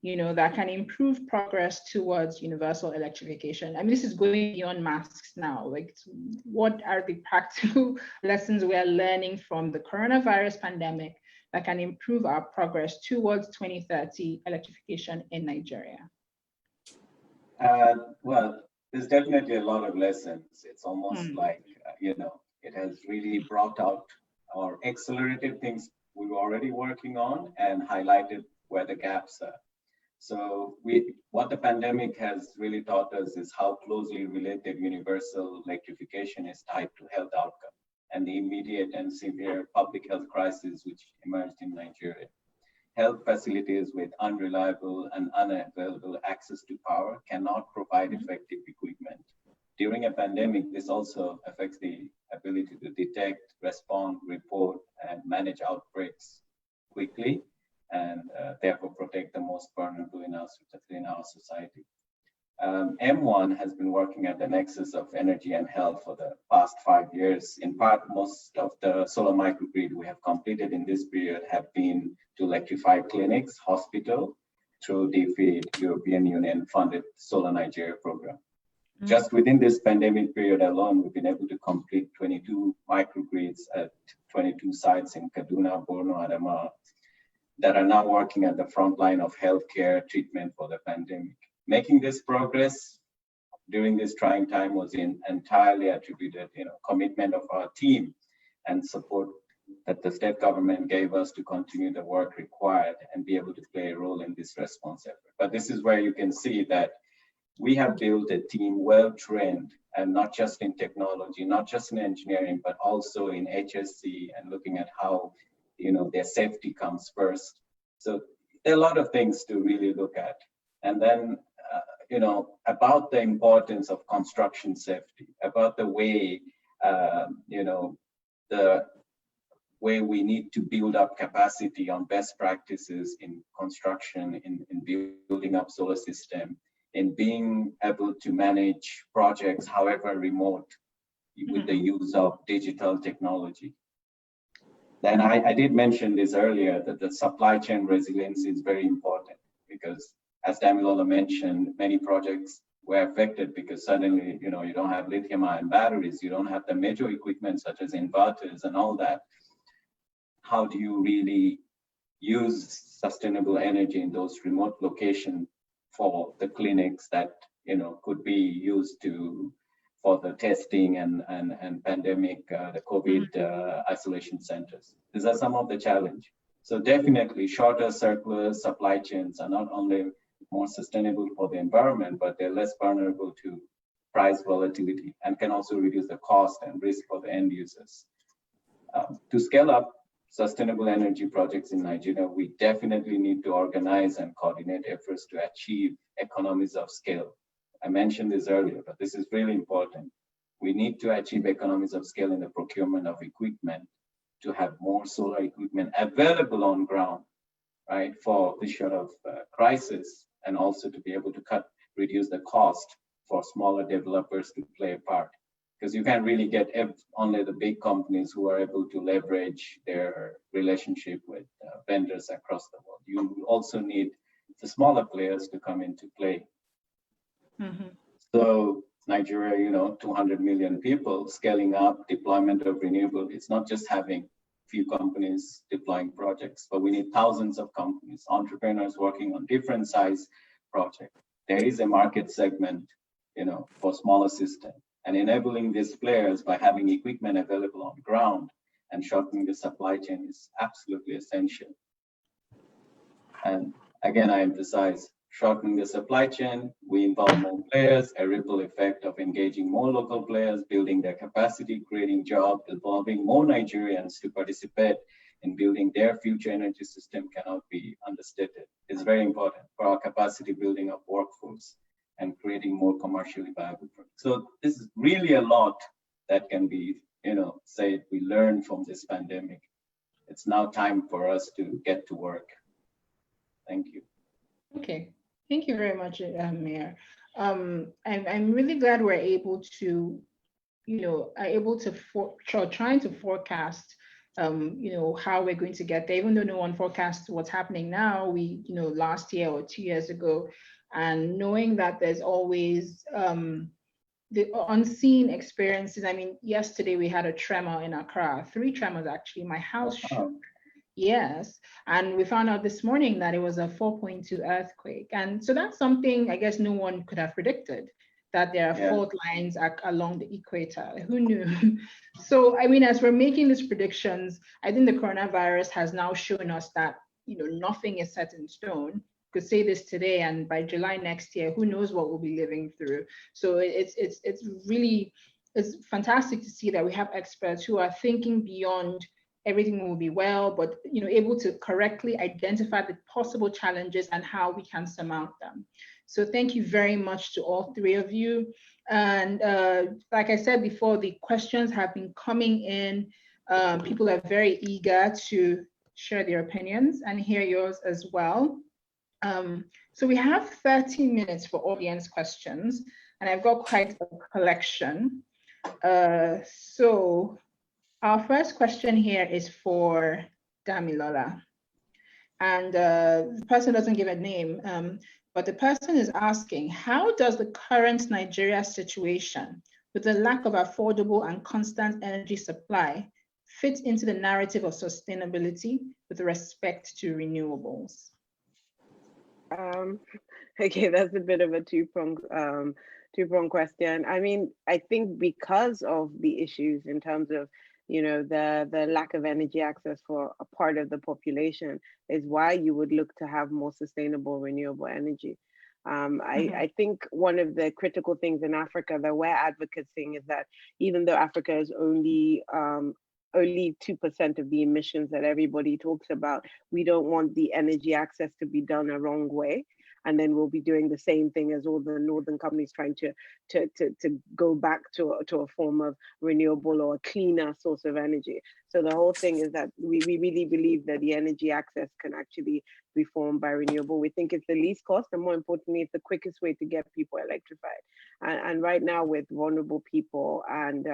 that can improve progress towards universal electrification? I mean, this is going beyond masks now. Like, what are the practical lessons we are learning from the coronavirus pandemic that can improve our progress towards 2030 electrification in Nigeria? Well, there's definitely a lot of lessons. It's almost like, it has really brought out or accelerated things we were already working on and highlighted where the gaps are. So what the pandemic has really taught us is how closely related universal electrification is tied to health outcome and the immediate and severe public health crisis which emerged in Nigeria. Health facilities with unreliable and unavailable access to power cannot provide effective equipment. During a pandemic, this also affects the ability to detect, respond, report, and manage outbreaks quickly, and therefore protect the most vulnerable in our society. M1 has been working at the nexus of energy and health for the past 5 years. In part, most of the solar microgrid we have completed in this period have been to electrify clinics, hospitals, through the European Union funded Solar Nigeria program. Just within this pandemic period alone, we've been able to complete 22 microgrids at 22 sites in Kaduna, Borno, Adamawa, that are now working at the front line of healthcare treatment for the pandemic. Making this progress during this trying time was entirely attributed, commitment of our team and support that the state government gave us to continue the work required and be able to play a role in this response effort. But this is where you can see that we have built a team well-trained, and not just in technology, not just in engineering, but also in HSC and looking at how their safety comes first. So there are a lot of things to really look at. And then, about the importance of construction safety, about the way, the way we need to build up capacity on best practices in construction, in building up solar system, in being able to manage projects, however remote, with the use of digital technology. Then I did mention this earlier, that the supply chain resiliency is very important, because as Damilola mentioned, many projects were affected because suddenly, you know, you don't have lithium-ion batteries, you don't have the major equipment such as inverters and all that. How do you really use sustainable energy in those remote locations for the clinics that, you know, could be used for the testing and pandemic, the COVID isolation centers? These are some of the challenge. So definitely shorter circular supply chains are not only more sustainable for the environment, but they're less vulnerable to price volatility and can also reduce the cost and risk for the end users. To scale up sustainable energy projects in Nigeria, we definitely need to organize and coordinate efforts to achieve economies of scale. I mentioned this earlier, but this is really important. We need to achieve economies of scale in the procurement of equipment to have more solar equipment available on ground, right, for this sort of crisis, and also to be able to reduce the cost for smaller developers to play a part. Because you can't really get only the big companies who are able to leverage their relationship with vendors across the world. You also need the smaller players to come into play. So Nigeria, you know, 200 million people, scaling up deployment of renewable. It's not just having few companies deploying projects, but we need thousands of companies, entrepreneurs working on different size projects. There is a market segment, you know, for smaller systems. And enabling these players by having equipment available on ground and shortening the supply chain is absolutely essential. And again, I emphasize, shortening the supply chain, we involve more players, a ripple effect of engaging more local players, building their capacity, creating jobs, involving more Nigerians to participate in building their future energy system cannot be understated. It's very important for our capacity building of workforce and creating more commercially viable products. So this is really a lot that can be, you know, said we learned from this pandemic. It's now time for us to get to work. Thank you. Okay, thank you very much, Mayor. I'm really glad we're able to, you know, trying to forecast, you know, how we're going to get there, even though no one forecasts what's happening now. We, you know, last year or 2 years ago, and knowing that there's always the unseen experiences. I mean, yesterday we had a tremor in Accra, 3 tremors actually. My house shook. Yes, and we found out this morning that it was a 4.2 earthquake. And so that's something I guess no one could have predicted, that there are fault lines along the equator. Who knew? So, I mean, as we're making these predictions, I think the coronavirus has now shown us that, you know, nothing is set in stone. Could say this today, and by July next year, who knows what we'll be living through. So it's fantastic to see that we have experts who are thinking beyond everything will be well, but, you know, able to correctly identify the possible challenges and how we can surmount them. So thank you very much to all 3 of you. And like I said before, the questions have been coming in. People are very eager to share their opinions and hear yours as well. So we have 30 minutes for audience questions, and I've got quite a collection. So our first question here is for Damilola, and the person doesn't give a name, but the person is asking, how does the current Nigeria situation with the lack of affordable and constant energy supply fit into the narrative of sustainability with respect to renewables? Okay, that's a bit of a two-pronged question. I mean, I think because of the issues in terms of, you know, the lack of energy access for a part of the population is why you would look to have more sustainable renewable energy. I think one of the critical things in Africa that we're advocating is that even though Africa is only 2% of the emissions that everybody talks about, we don't want the energy access to be done a wrong way. And then we'll be doing the same thing as all the northern companies trying to go back to a form of renewable or a cleaner source of energy. So the whole thing is that we really believe that the energy access can actually be formed by renewable. We think it's the least cost, and more importantly, it's the quickest way to get people electrified. And right now with vulnerable people and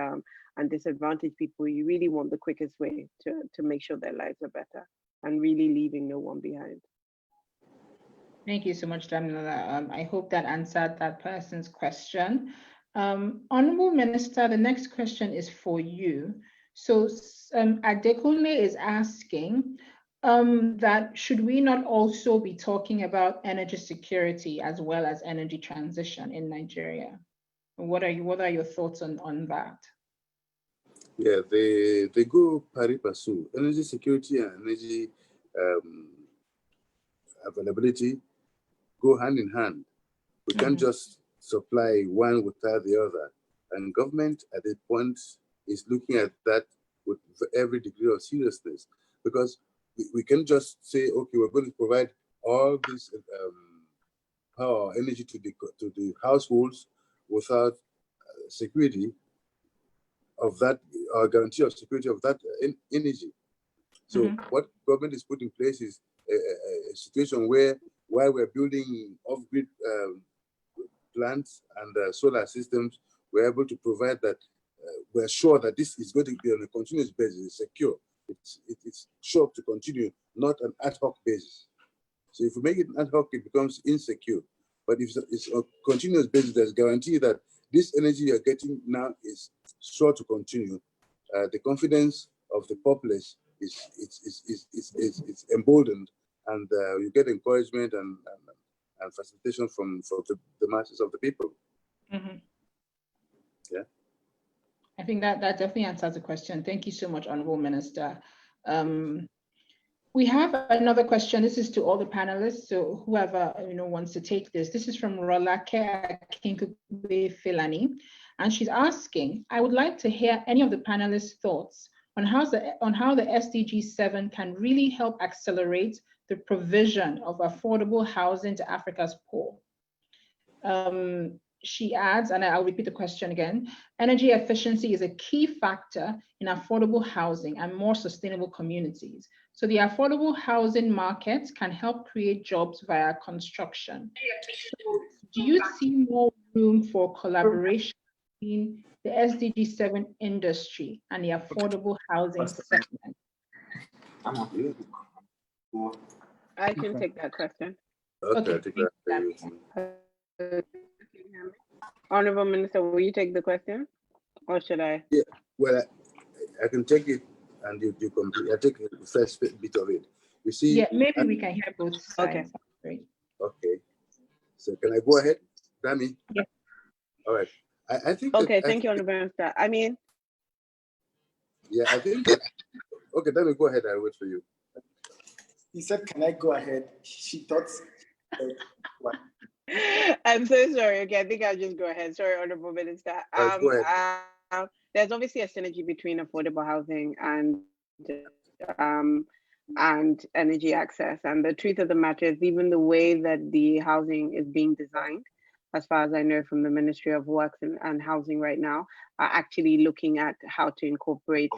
disadvantaged people, you really want the quickest way to make sure their lives are better and really leaving no one behind. Thank you so much, Damilola. I hope that answered that person's question. Honourable Minister, the next question is for you. So Adekunle is asking that should we not also be talking about energy security as well as energy transition in Nigeria? What are your thoughts on that? Yeah, they go pari passu. Energy security and energy availability go hand in hand. We can't just supply one without the other. And government at this point is looking at that with every degree of seriousness, because we can just say, okay, we're going to provide all this power, energy to the households without security of that, or guarantee of security of that energy. So what government is putting in place is a situation where, while we're building off-grid plants and solar systems, we're able to provide that. We're sure that this is going to be on a continuous basis, it's secure. It's sure to continue, not an ad hoc basis. So if we make it ad hoc, it becomes insecure. But if it's a continuous basis, there's guarantee that this energy you're getting now is sure to continue. The confidence of the populace is emboldened, and you get encouragement and facilitation from the masses of the people. Yeah. I think that definitely answers the question. Thank you so much, Honourable Minister. We have another question. This is to all the panelists. So whoever wants to take this. This is from Rolake Akinkugbe Filani, and she's asking, I would like to hear any of the panelists' thoughts on how the SDG7 can really help accelerate the provision of affordable housing to Africa's poor. She adds, and I'll repeat the question again, energy efficiency is a key factor in affordable housing and more sustainable communities. So the affordable housing market can help create jobs via construction. So do you see more room for collaboration between the SDG7 industry and the affordable housing segment? I can take that question. Okay, take that. Honourable Minister, will you take the question, or should I? Yeah, well, I can take it, and you complete. I take the first bit of it. You see. Yeah, maybe we can hear both sides. Okay. Great. Okay. So can I go ahead, Dami? Yeah. All right. I think. Okay. Thank you, Honourable Minister. I mean. Yeah, I think. Okay, Dami, go ahead. I'll wait for you. He said, "Can I go ahead?" She thought. I'm so sorry. Okay, I think I'll just go ahead. Sorry, Honourable Minister. Go ahead. There's obviously a synergy between affordable housing and energy access. And the truth of the matter is, even the way that the housing is being designed, as far as I know from the Ministry of Works and Housing right now, are actually looking at how to incorporate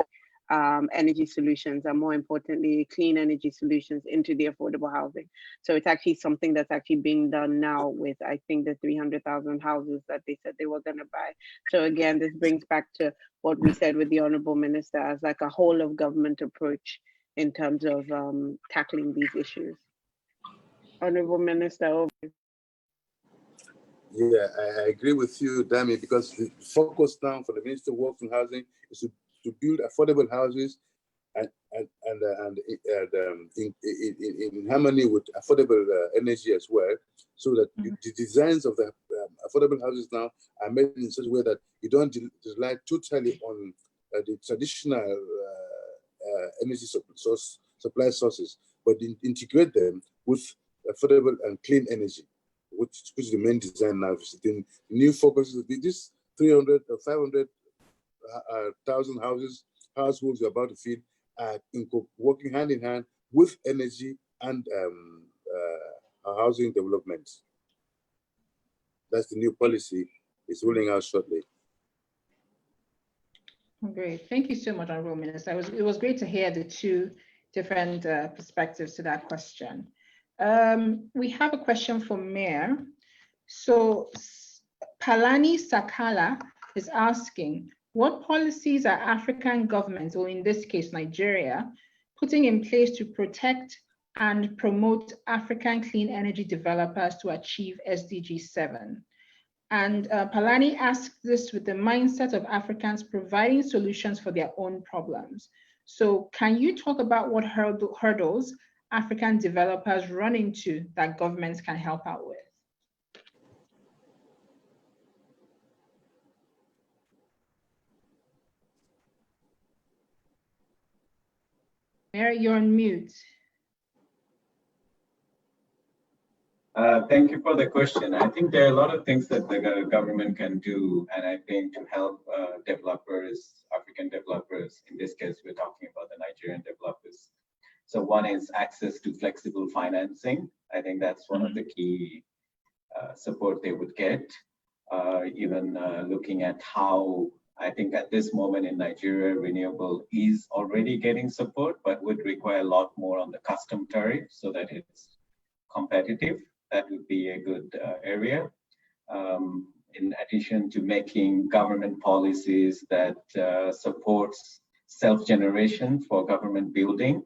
energy solutions, and more importantly, clean energy solutions into the affordable housing. So it's actually something that's actually being done now with, I think, the 300,000 houses that they said they were going to buy. So again, this brings back to what we said with the Honourable Minister as like a whole of government approach in terms of tackling these issues. Honourable Minister, over. Yeah, I agree with you, Dami, because the focus now for the Minister of Works and Housing is to build affordable houses and in harmony with affordable energy as well, so that the designs of the affordable houses now are made in such a way that you don't rely totally on the traditional energy supply sources, but integrate them with affordable and clean energy, which is the main design now. The new focus is this 300 or 500 1,000 households you're about to feed are working hand in hand with energy and housing development. That's the new policy. It's rolling out shortly. Great. Thank you so much, Honourable Minister. It was great to hear the two different perspectives to that question. We have a question from Mayor. So Palani Sakala is asking, what policies are African governments, or in this case, Nigeria, putting in place to protect and promote African clean energy developers to achieve SDG7. And Palani asked this with the mindset of Africans providing solutions for their own problems. So can you talk about what hurdles African developers run into that governments can help out with? Mary, you're on mute. Thank you for the question. I think there are a lot of things that the government can do, and I think to help developers, African developers, in this case, we're talking about the Nigerian developers. So one is access to flexible financing. I think that's one of the key support they would get. Even looking at how, I think at this moment in Nigeria, renewable is already getting support, but would require a lot more on the custom tariff so that it's competitive. That would be a good area. In addition to making government policies that supports self-generation for government building,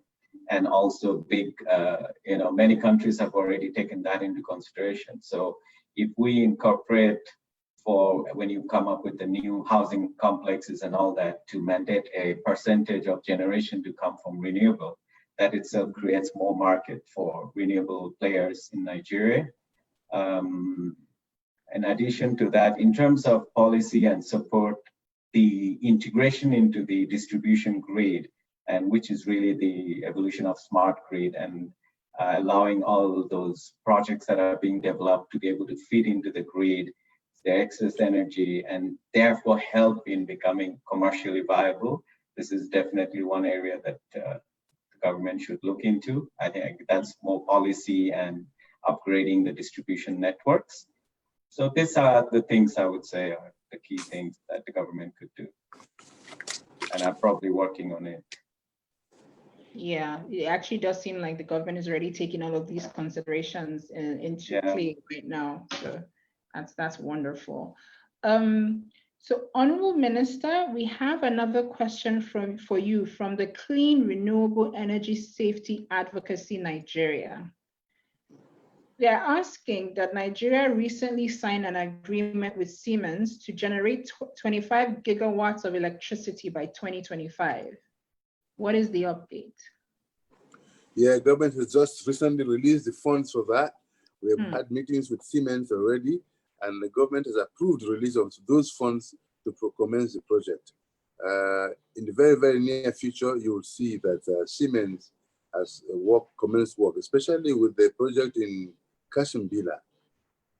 and also big, many countries have already taken that into consideration. So if we incorporate for when you come up with the new housing complexes and all that to mandate a percentage of generation to come from renewable, that itself creates more market for renewable players in Nigeria. In addition to that, in terms of policy and support, the integration into the distribution grid, and which is really the evolution of smart grid and allowing all those projects that are being developed to be able to fit into the grid, the excess energy, and therefore help in becoming commercially viable. This is definitely one area that the government should look into. I think that's more policy and upgrading the distribution networks. So these are the things I would say are the key things that the government could do. And I'm probably working on it. Yeah, it actually does seem like the government is already taking all of these considerations into play right now. So that's wonderful. So Honourable Minister, we have another question for you from the Clean Renewable Energy Safety Advocacy Nigeria. They are asking that Nigeria recently signed an agreement with Siemens to generate 25 gigawatts of electricity by 2025. What is the update? Yeah, government has just recently released the funds for that. We have had meetings with Siemens already, and the government has approved the release of those funds to commence the project. In the very, very near future, you will see that Siemens has commenced work, especially with the project in Kashimbila.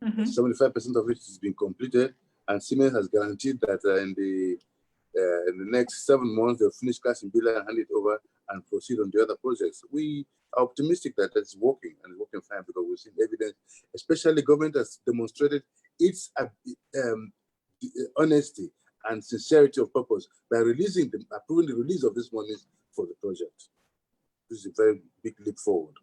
75% of it has been completed, and Siemens has guaranteed that in the next 7 months, they'll finish Kashimbila and hand it over and proceed on the other projects. We are optimistic that it's working, and it's working fine, because we've seen evidence, especially government has demonstrated its honesty and sincerity of purpose by approving the release of this money for the project. This is a very big leap forward.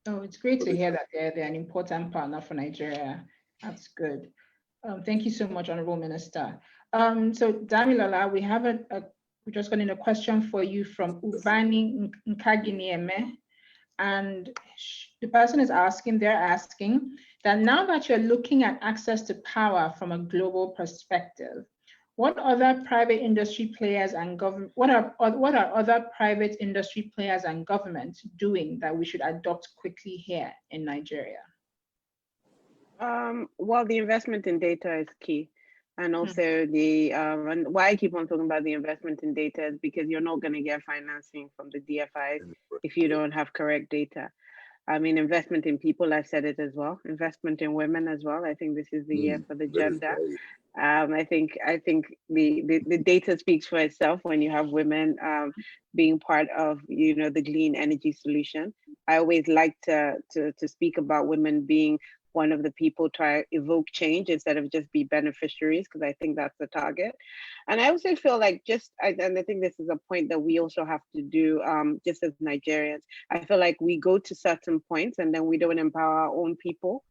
Oh, it's great to hear that they're an important partner for Nigeria. That's good. Thank you so much, Honourable Minister. So Damilola, we have we just got in a question for you from Uvani Nkaginieme, and the person is asking, they're asking that now that you're looking at access to power from a global perspective, what other private industry players and what are other private industry players and government doing that we should adopt quickly here in Nigeria? Well, the investment in data is key. And also the why I keep on talking about the investment in data is because you're not going to get financing from the DFIs if you don't have correct data. I mean, investment in people, I've said it as well. Investment in women as well. I think this is the year for the gender. I think the data speaks for itself when you have women being part of the clean energy solution. I always like to speak about women being one of the people try to evoke change instead of just be beneficiaries, because I think that's the target. And I also feel like and I think this is a point that we also have to do just as Nigerians. I feel like we go to certain points and then we don't empower our own people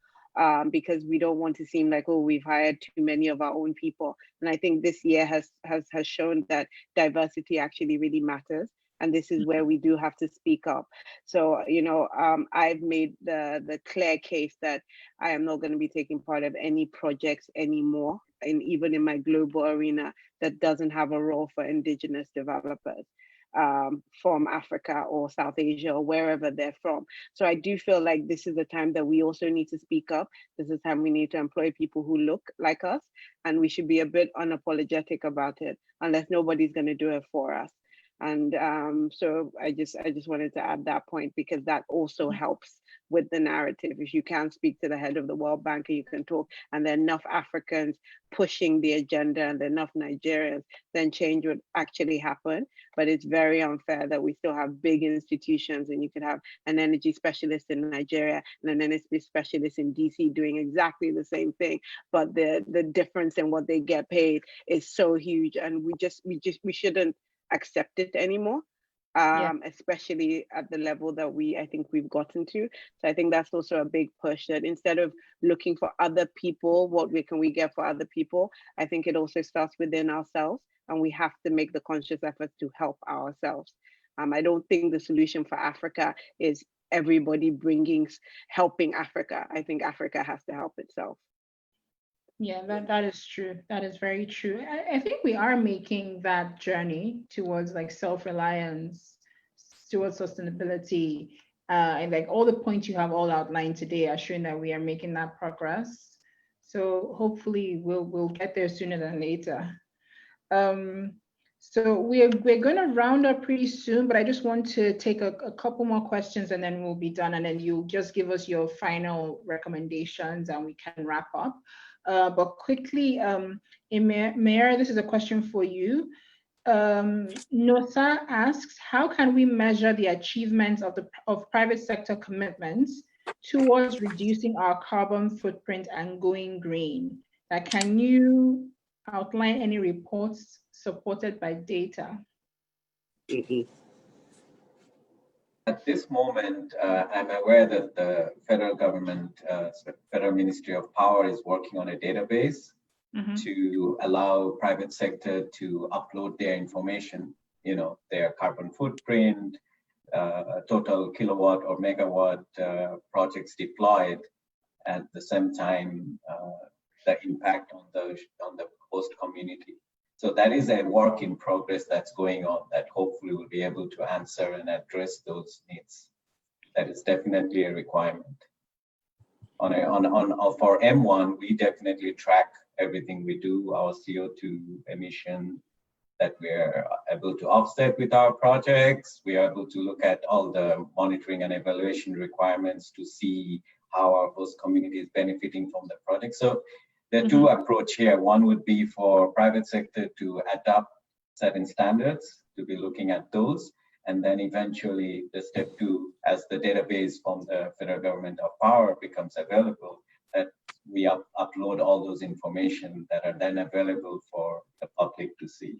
because we don't want to seem like, oh, we've hired too many of our own people. And I think this year has shown that diversity actually really matters. and this is where we do have to speak up. So, I've made the clear case that I am not going to be taking part of any projects anymore, and even in my global arena, that doesn't have a role for Indigenous developers from Africa or South Asia or wherever they're from. So I do feel like this is the time that we also need to speak up. This is the time we need to employ people who look like us, and we should be a bit unapologetic about it, unless nobody's going to do it for us. And so I just wanted to add that point, because that also helps with the narrative. If you can speak to the head of the World Bank and you can talk, and there are enough Africans pushing the agenda and there are enough Nigerians, then change would actually happen. But it's very unfair that we still have big institutions, and you could have an energy specialist in Nigeria and an energy specialist in DC doing exactly the same thing, but the difference in what they get paid is so huge, and we shouldn't accept it anymore, especially at the level that I think we've gotten to. So I think that's also a big push, that instead of looking for other people, what can we get for other people, I think it also starts within ourselves, and we have to make the conscious effort to help ourselves. I don't think the solution for Africa is everybody helping Africa. I think Africa has to help itself. Yeah, that is true. That is very true. I think we are making that journey towards like self-reliance, towards sustainability. And like all the points you have all outlined today are showing that we are making that progress. So hopefully we'll get there sooner than later. So we're going to round up pretty soon, but I just want to take a couple more questions and then we'll be done. And then you'll just give us your final recommendations and we can wrap up. But quickly, Mayor, this is a question for you. Nosa asks, how can we measure the achievements of private sector commitments towards reducing our carbon footprint and going green? Can you outline any reports supported by data? At this moment, I'm aware that the federal government, Federal Ministry of Power is working on a database to allow private sector to upload their information, their carbon footprint, total kilowatt or megawatt projects deployed, at the same time, the impact on the host community. So that is a work in progress that's going on that hopefully will be able to answer and address those needs. That is definitely a requirement. For M1, we definitely track everything we do, our CO2 emission that we're able to offset with our projects. We are able to look at all the monitoring and evaluation requirements to see how our host community is benefiting from the project. So there are two approaches here. One would be for private sector to adopt certain standards, to be looking at those. And then eventually the step two, as the database from the federal government of power becomes available, that we upload all those information that are then available for the public to see.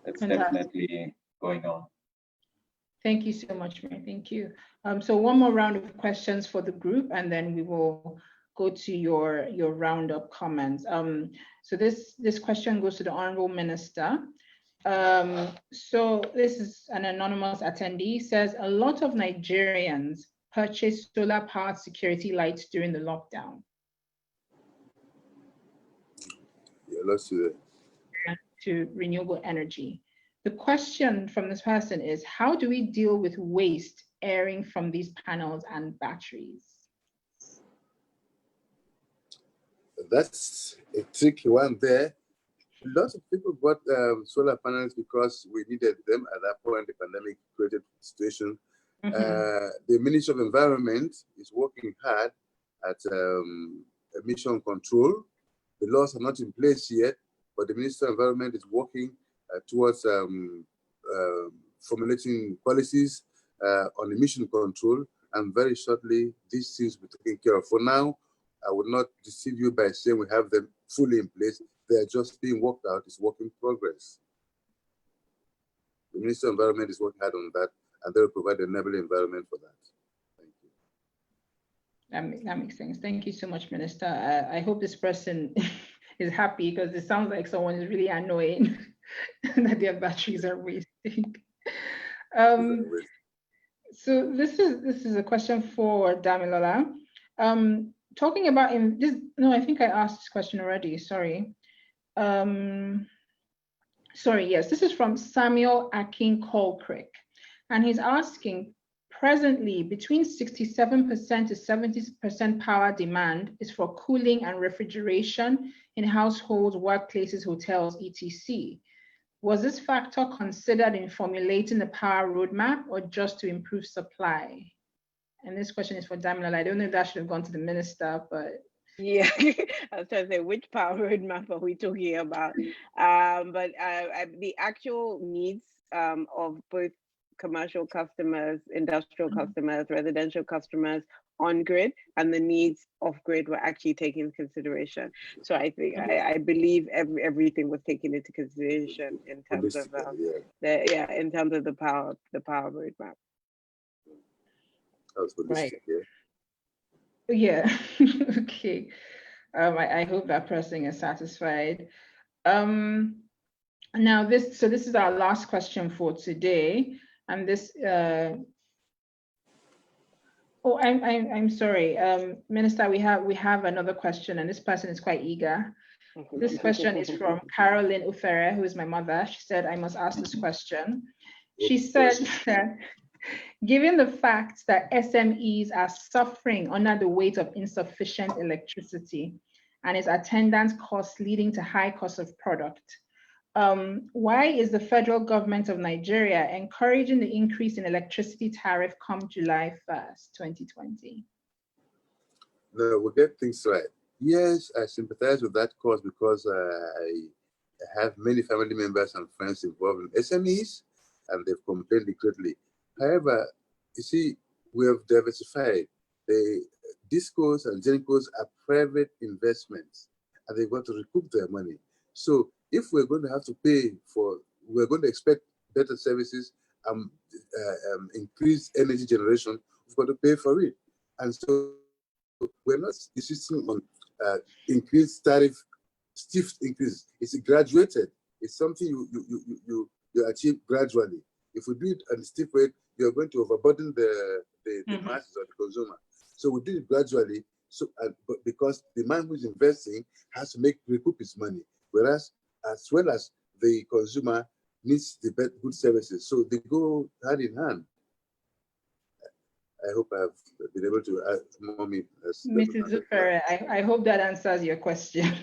That's definitely going on. Thank you so much, Mayor. Thank you. So one more round of questions for the group, and then we will go to your roundup comments. So this question goes to the Honourable Minister. So this is an anonymous attendee, says a lot of Nigerians purchased solar-powered security lights during the lockdown. Yeah, let's do that. To renewable energy. The question from this person is, how do we deal with waste airing from these panels and batteries? That's a tricky one there. Lots of people bought solar panels because we needed them at that point. The pandemic created situation. The Ministry of Environment is working hard at emission control. The laws are not in place yet, but the Ministry of Environment is working towards formulating policies on emission control, and very shortly these things will be taken care of. For now, I would not deceive you by saying we have them fully in place. They are just being worked out. It's work in progress. The Ministry of Environment is working hard on that, and they will provide an enabling environment for that. Thank you. That makes sense. Thank you so much, Minister. I hope this person is happy, because it sounds like someone is really annoying that their batteries are wasting. So this is a question for Damilola. Talking about in this, no, I think I asked this question already. Sorry. Yes, this is from Samuel Akin Colcrick, and he's asking, presently between 67% to 70% power demand is for cooling and refrigeration in households, workplaces, hotels, etc. Was this factor considered in formulating the power roadmap or just to improve supply? And this question is for Damilola. I don't know if that should have gone to the minister, but. Yeah, I was trying to say, which power roadmap are we talking about? The actual needs of both commercial customers, industrial customers, residential customers on grid, and the needs off grid were actually taken into consideration. So I think I believe everything was taken into consideration in terms of in terms of the power roadmap. That was holistic, right. Yeah. Okay. I hope that person is satisfied. Now this is our last question for today, and this. Oh, I'm sorry, Minister. We have another question, and this person is quite eager. This question is from Caroline Ufere, who is my mother. She said, "I must ask this question." She said that, given the fact that SMEs are suffering under the weight of insufficient electricity and its attendant costs leading to high cost of product, why is the federal government of Nigeria encouraging the increase in electricity tariff come July 1st, 2020? No, we'll get things right. Yes, I sympathize with that cause because I have many family members and friends involved in SMEs, and they've complained greatly. However, you see, we have diversified. The discos and genicos are private investments, and they've got to recoup their money. So if we're going to have to pay for, we're going to expect better services, increased energy generation, we've got to pay for it. And so we're not insisting on increased tariff, stiff increase. It's graduated. It's something you achieve gradually. If we do it at a stiff rate, you're going to overburden the masses or the consumer. So we do it gradually. So, but because the man who's investing has to recoup his money, whereas as well as the consumer needs the good services, so they go hand in hand. I hope I've been able to add mommy. Mrs. Ufere, I hope that answers your question.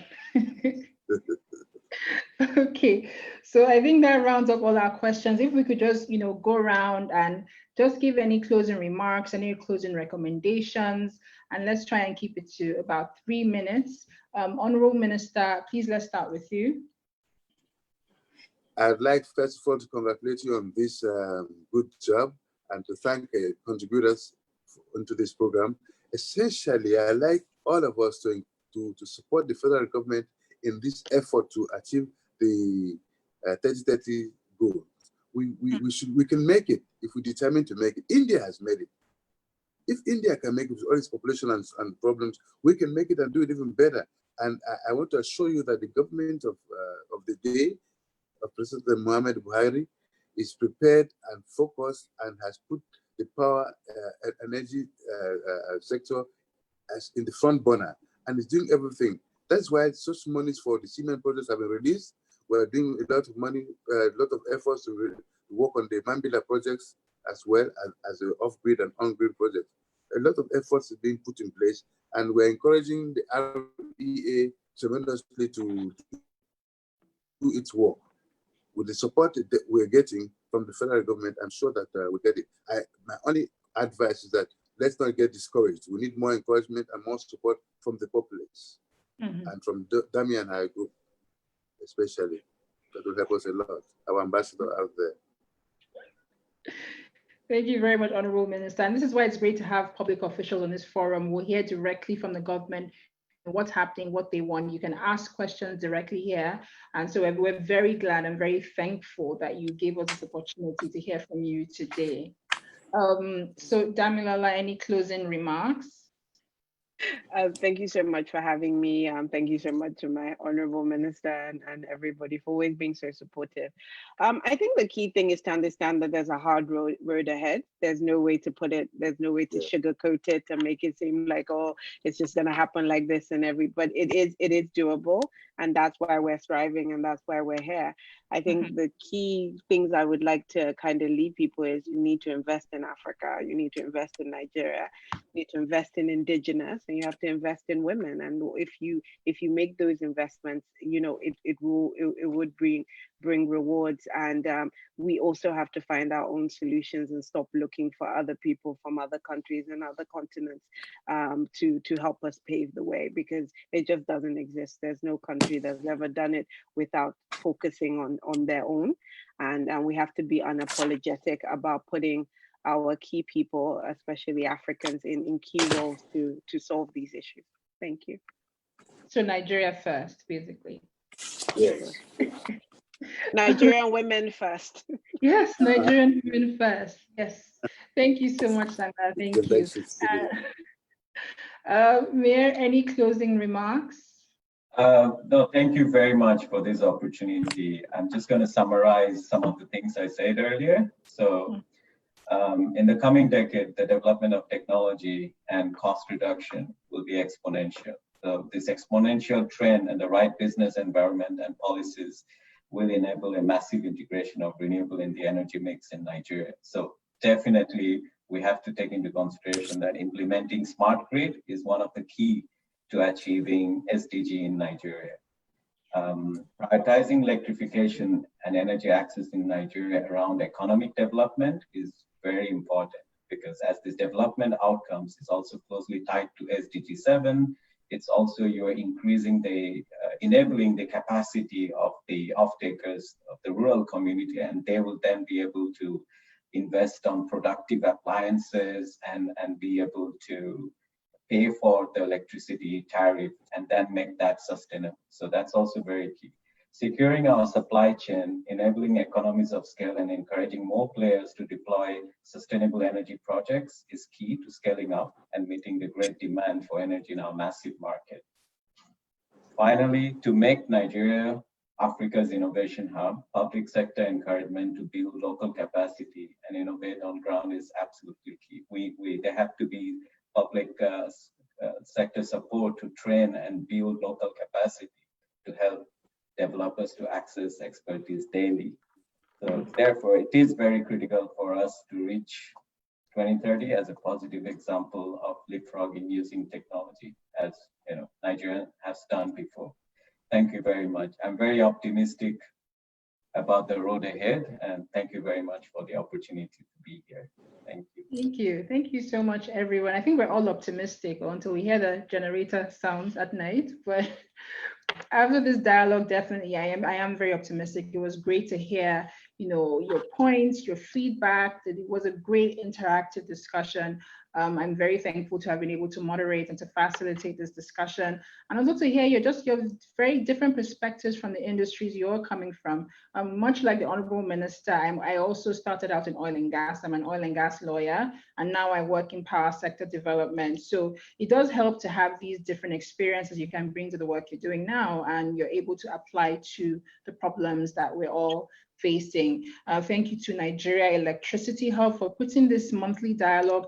Okay, so I think that rounds up all our questions. If we could just, go around and just give any closing remarks, any closing recommendations, and let's try and keep it to about 3 minutes. Honourable Minister, please, let's start with you. I'd like, first of all, to congratulate you on this good job and to thank contributors into this program. Essentially, I'd like all of us to support the federal government in this effort to achieve the 30-30 goal. We can make it if we determine to make it. India has made it. If India can make it with all its population and problems, we can make it and do it even better. And I want to assure you that the government of the day of President Muhammad Buhari is prepared and focused and has put the power and energy sector as in the front burner and is doing everything. That's why such monies for the cement projects have been released. We're doing a lot of money, a lot of efforts to work on the Mambila projects as well as the off-grid and on-grid projects. A lot of efforts is being put in place, and we're encouraging the REA tremendously to do its work. With the support that we're getting from the federal government, I'm sure that we get it. My only advice is that let's not get discouraged. We need more encouragement and more support from the populace and from Dami and her group, especially. That will help us a lot. Our ambassador out there. Thank you very much, Honourable Minister. And this is why it's great to have public officials on this forum. We'll hear directly from the government what's happening, what they want. You can ask questions directly here. And so we're very glad and very thankful that you gave us this opportunity to hear from you today. So Damilola, any closing remarks? Thank you so much for having me. Thank you so much to my honorable minister and everybody for always being so supportive. I think the key thing is to understand that there's a hard road ahead. There's no way to put it, there's no way to sugarcoat it and make it seem like, oh, it's just gonna happen like this but it is doable, and that's why we're striving and that's why we're here. I think the key things I would like to kind of leave people is you need to invest in Africa, you need to invest in Nigeria, you need to invest in Indigenous, and you have to invest in women. And if you make those investments, you know, it would bring rewards. And we also have to find our own solutions and stop looking for other people from other countries and other continents to help us pave the way, because it just doesn't exist. There's no country that's ever done it without focusing on their own. And we have to be unapologetic about putting our key people, especially Africans, in key roles to solve these issues. Thank you. So Nigeria first, basically. Yes. Nigerian women first. Yes, Nigerian women first. Yes. Thank you so much, Sandra. Thank you. Mayor, any closing remarks? No, thank you very much for this opportunity. I'm just going to summarize some of the things I said earlier. So in the coming decade, the development of technology and cost reduction will be exponential. So this exponential trend and the right business environment and policies will enable a massive integration of renewable in the energy mix in Nigeria. So definitely we have to take into consideration that implementing smart grid is one of the key to achieving SDG in Nigeria. Prioritizing electrification and energy access in Nigeria around economic development is very important, because as this development outcomes is also closely tied to SDG7, it's also you're increasing the, enabling the capacity of the off-takers of the rural community, and they will then be able to invest on productive appliances and be able to pay for the electricity tariff and then make that sustainable. So that's also very key. Securing our supply chain, enabling economies of scale, and encouraging more players to deploy sustainable energy projects is key to scaling up and meeting the great demand for energy in our massive market. Finally, to make Nigeria Africa's innovation hub, public sector encouragement to build local capacity and innovate on ground is absolutely key. There have to be public sector support to train and build local capacity to help developers to access expertise daily. So therefore, it is very critical for us to reach 2030 as a positive example of leapfrogging using technology, as you know, Nigeria has done before. Thank you very much. I'm very optimistic about the road ahead, and thank you very much for the opportunity to be here. Thank you. Thank you. Thank you so much, everyone. I think we're all optimistic until we hear the generator sounds at night, but after this dialogue, definitely I am very optimistic. It was great to hear, you know, your points, your feedback. That it was a great interactive discussion. I'm very thankful to have been able to moderate and to facilitate this discussion, and also to hear your very different perspectives from the industries you're coming from. Much like the Honourable Minister, I also started out in oil and gas. I'm an oil and gas lawyer, and now I work in power sector development. So it does help to have these different experiences you can bring to the work you're doing now, and you're able to apply to the problems that we're all facing. Thank you to Nigeria Electricity Hub for putting this monthly dialogue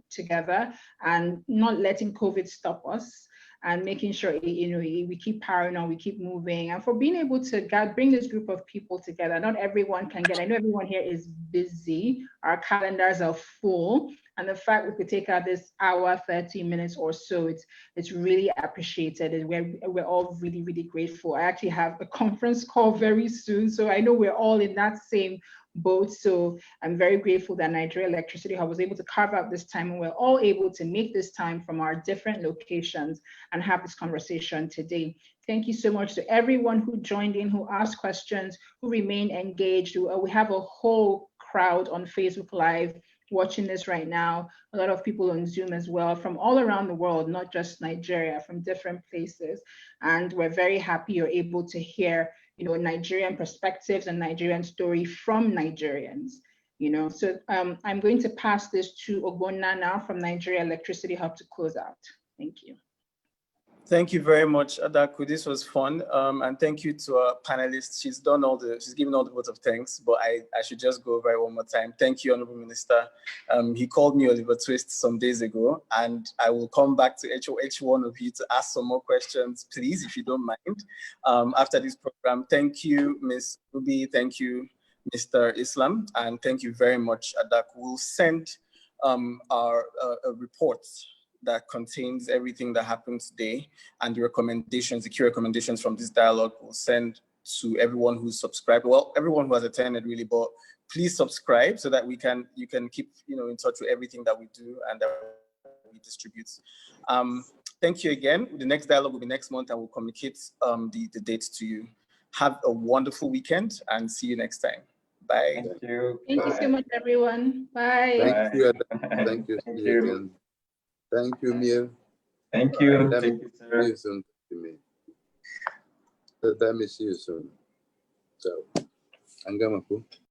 together and not letting COVID stop us, and making sure, you know, we keep powering on, we keep moving, and for being able to bring this group of people together. Not everyone can get, I know everyone here is busy, our calendars are full, and the fact we could take out this hour, 30 minutes or so, it's really appreciated, and we're all really, really grateful. I actually have a conference call very soon, so I know we're all in that same boat. So I'm very grateful that Nigeria Electricity Hub was able to carve out this time, and we're all able to make this time from our different locations and have this conversation today. Thank you so much to everyone who joined in, who asked questions, who remained engaged. We have a whole crowd on Facebook Live watching this right now, a lot of people on Zoom as well, from all around the world, not just Nigeria, from different places. And we're very happy you're able to hear, you know, Nigerian perspectives and Nigerian story from Nigerians, you know. So I'm going to pass this to Ogbonna now from Nigeria Electricity Hub to close out. Thank you. Thank you very much, Adaku. This was fun. And thank you to our panelists. She's given all the votes of thanks, but I should just go over it one more time. Thank you, Honourable Minister. He called me Oliver Twist some days ago, and I will come back to each one of you to ask some more questions, please, if you don't mind, after this program. Thank you, Ms. Ruby. Thank you, Mr. Islam. And thank you very much, Adaku. We'll send our reports that contains everything that happened today and the recommendations, the key recommendations from this dialogue will send to everyone who's subscribed. Well, everyone who has attended really, but please subscribe so that you can keep in touch with everything that we do and that we distribute. Thank you again. The next dialogue will be next month and we'll communicate the dates to you. Have a wonderful weekend and see you next time. Bye. Thank you. Thank you so much, everyone. Bye. Thank you. Thank you. Thank See you. again. Thank you, Mir. Thank you. Let Thank you, sir. See you soon. Let me see you soon. So, Angamaku.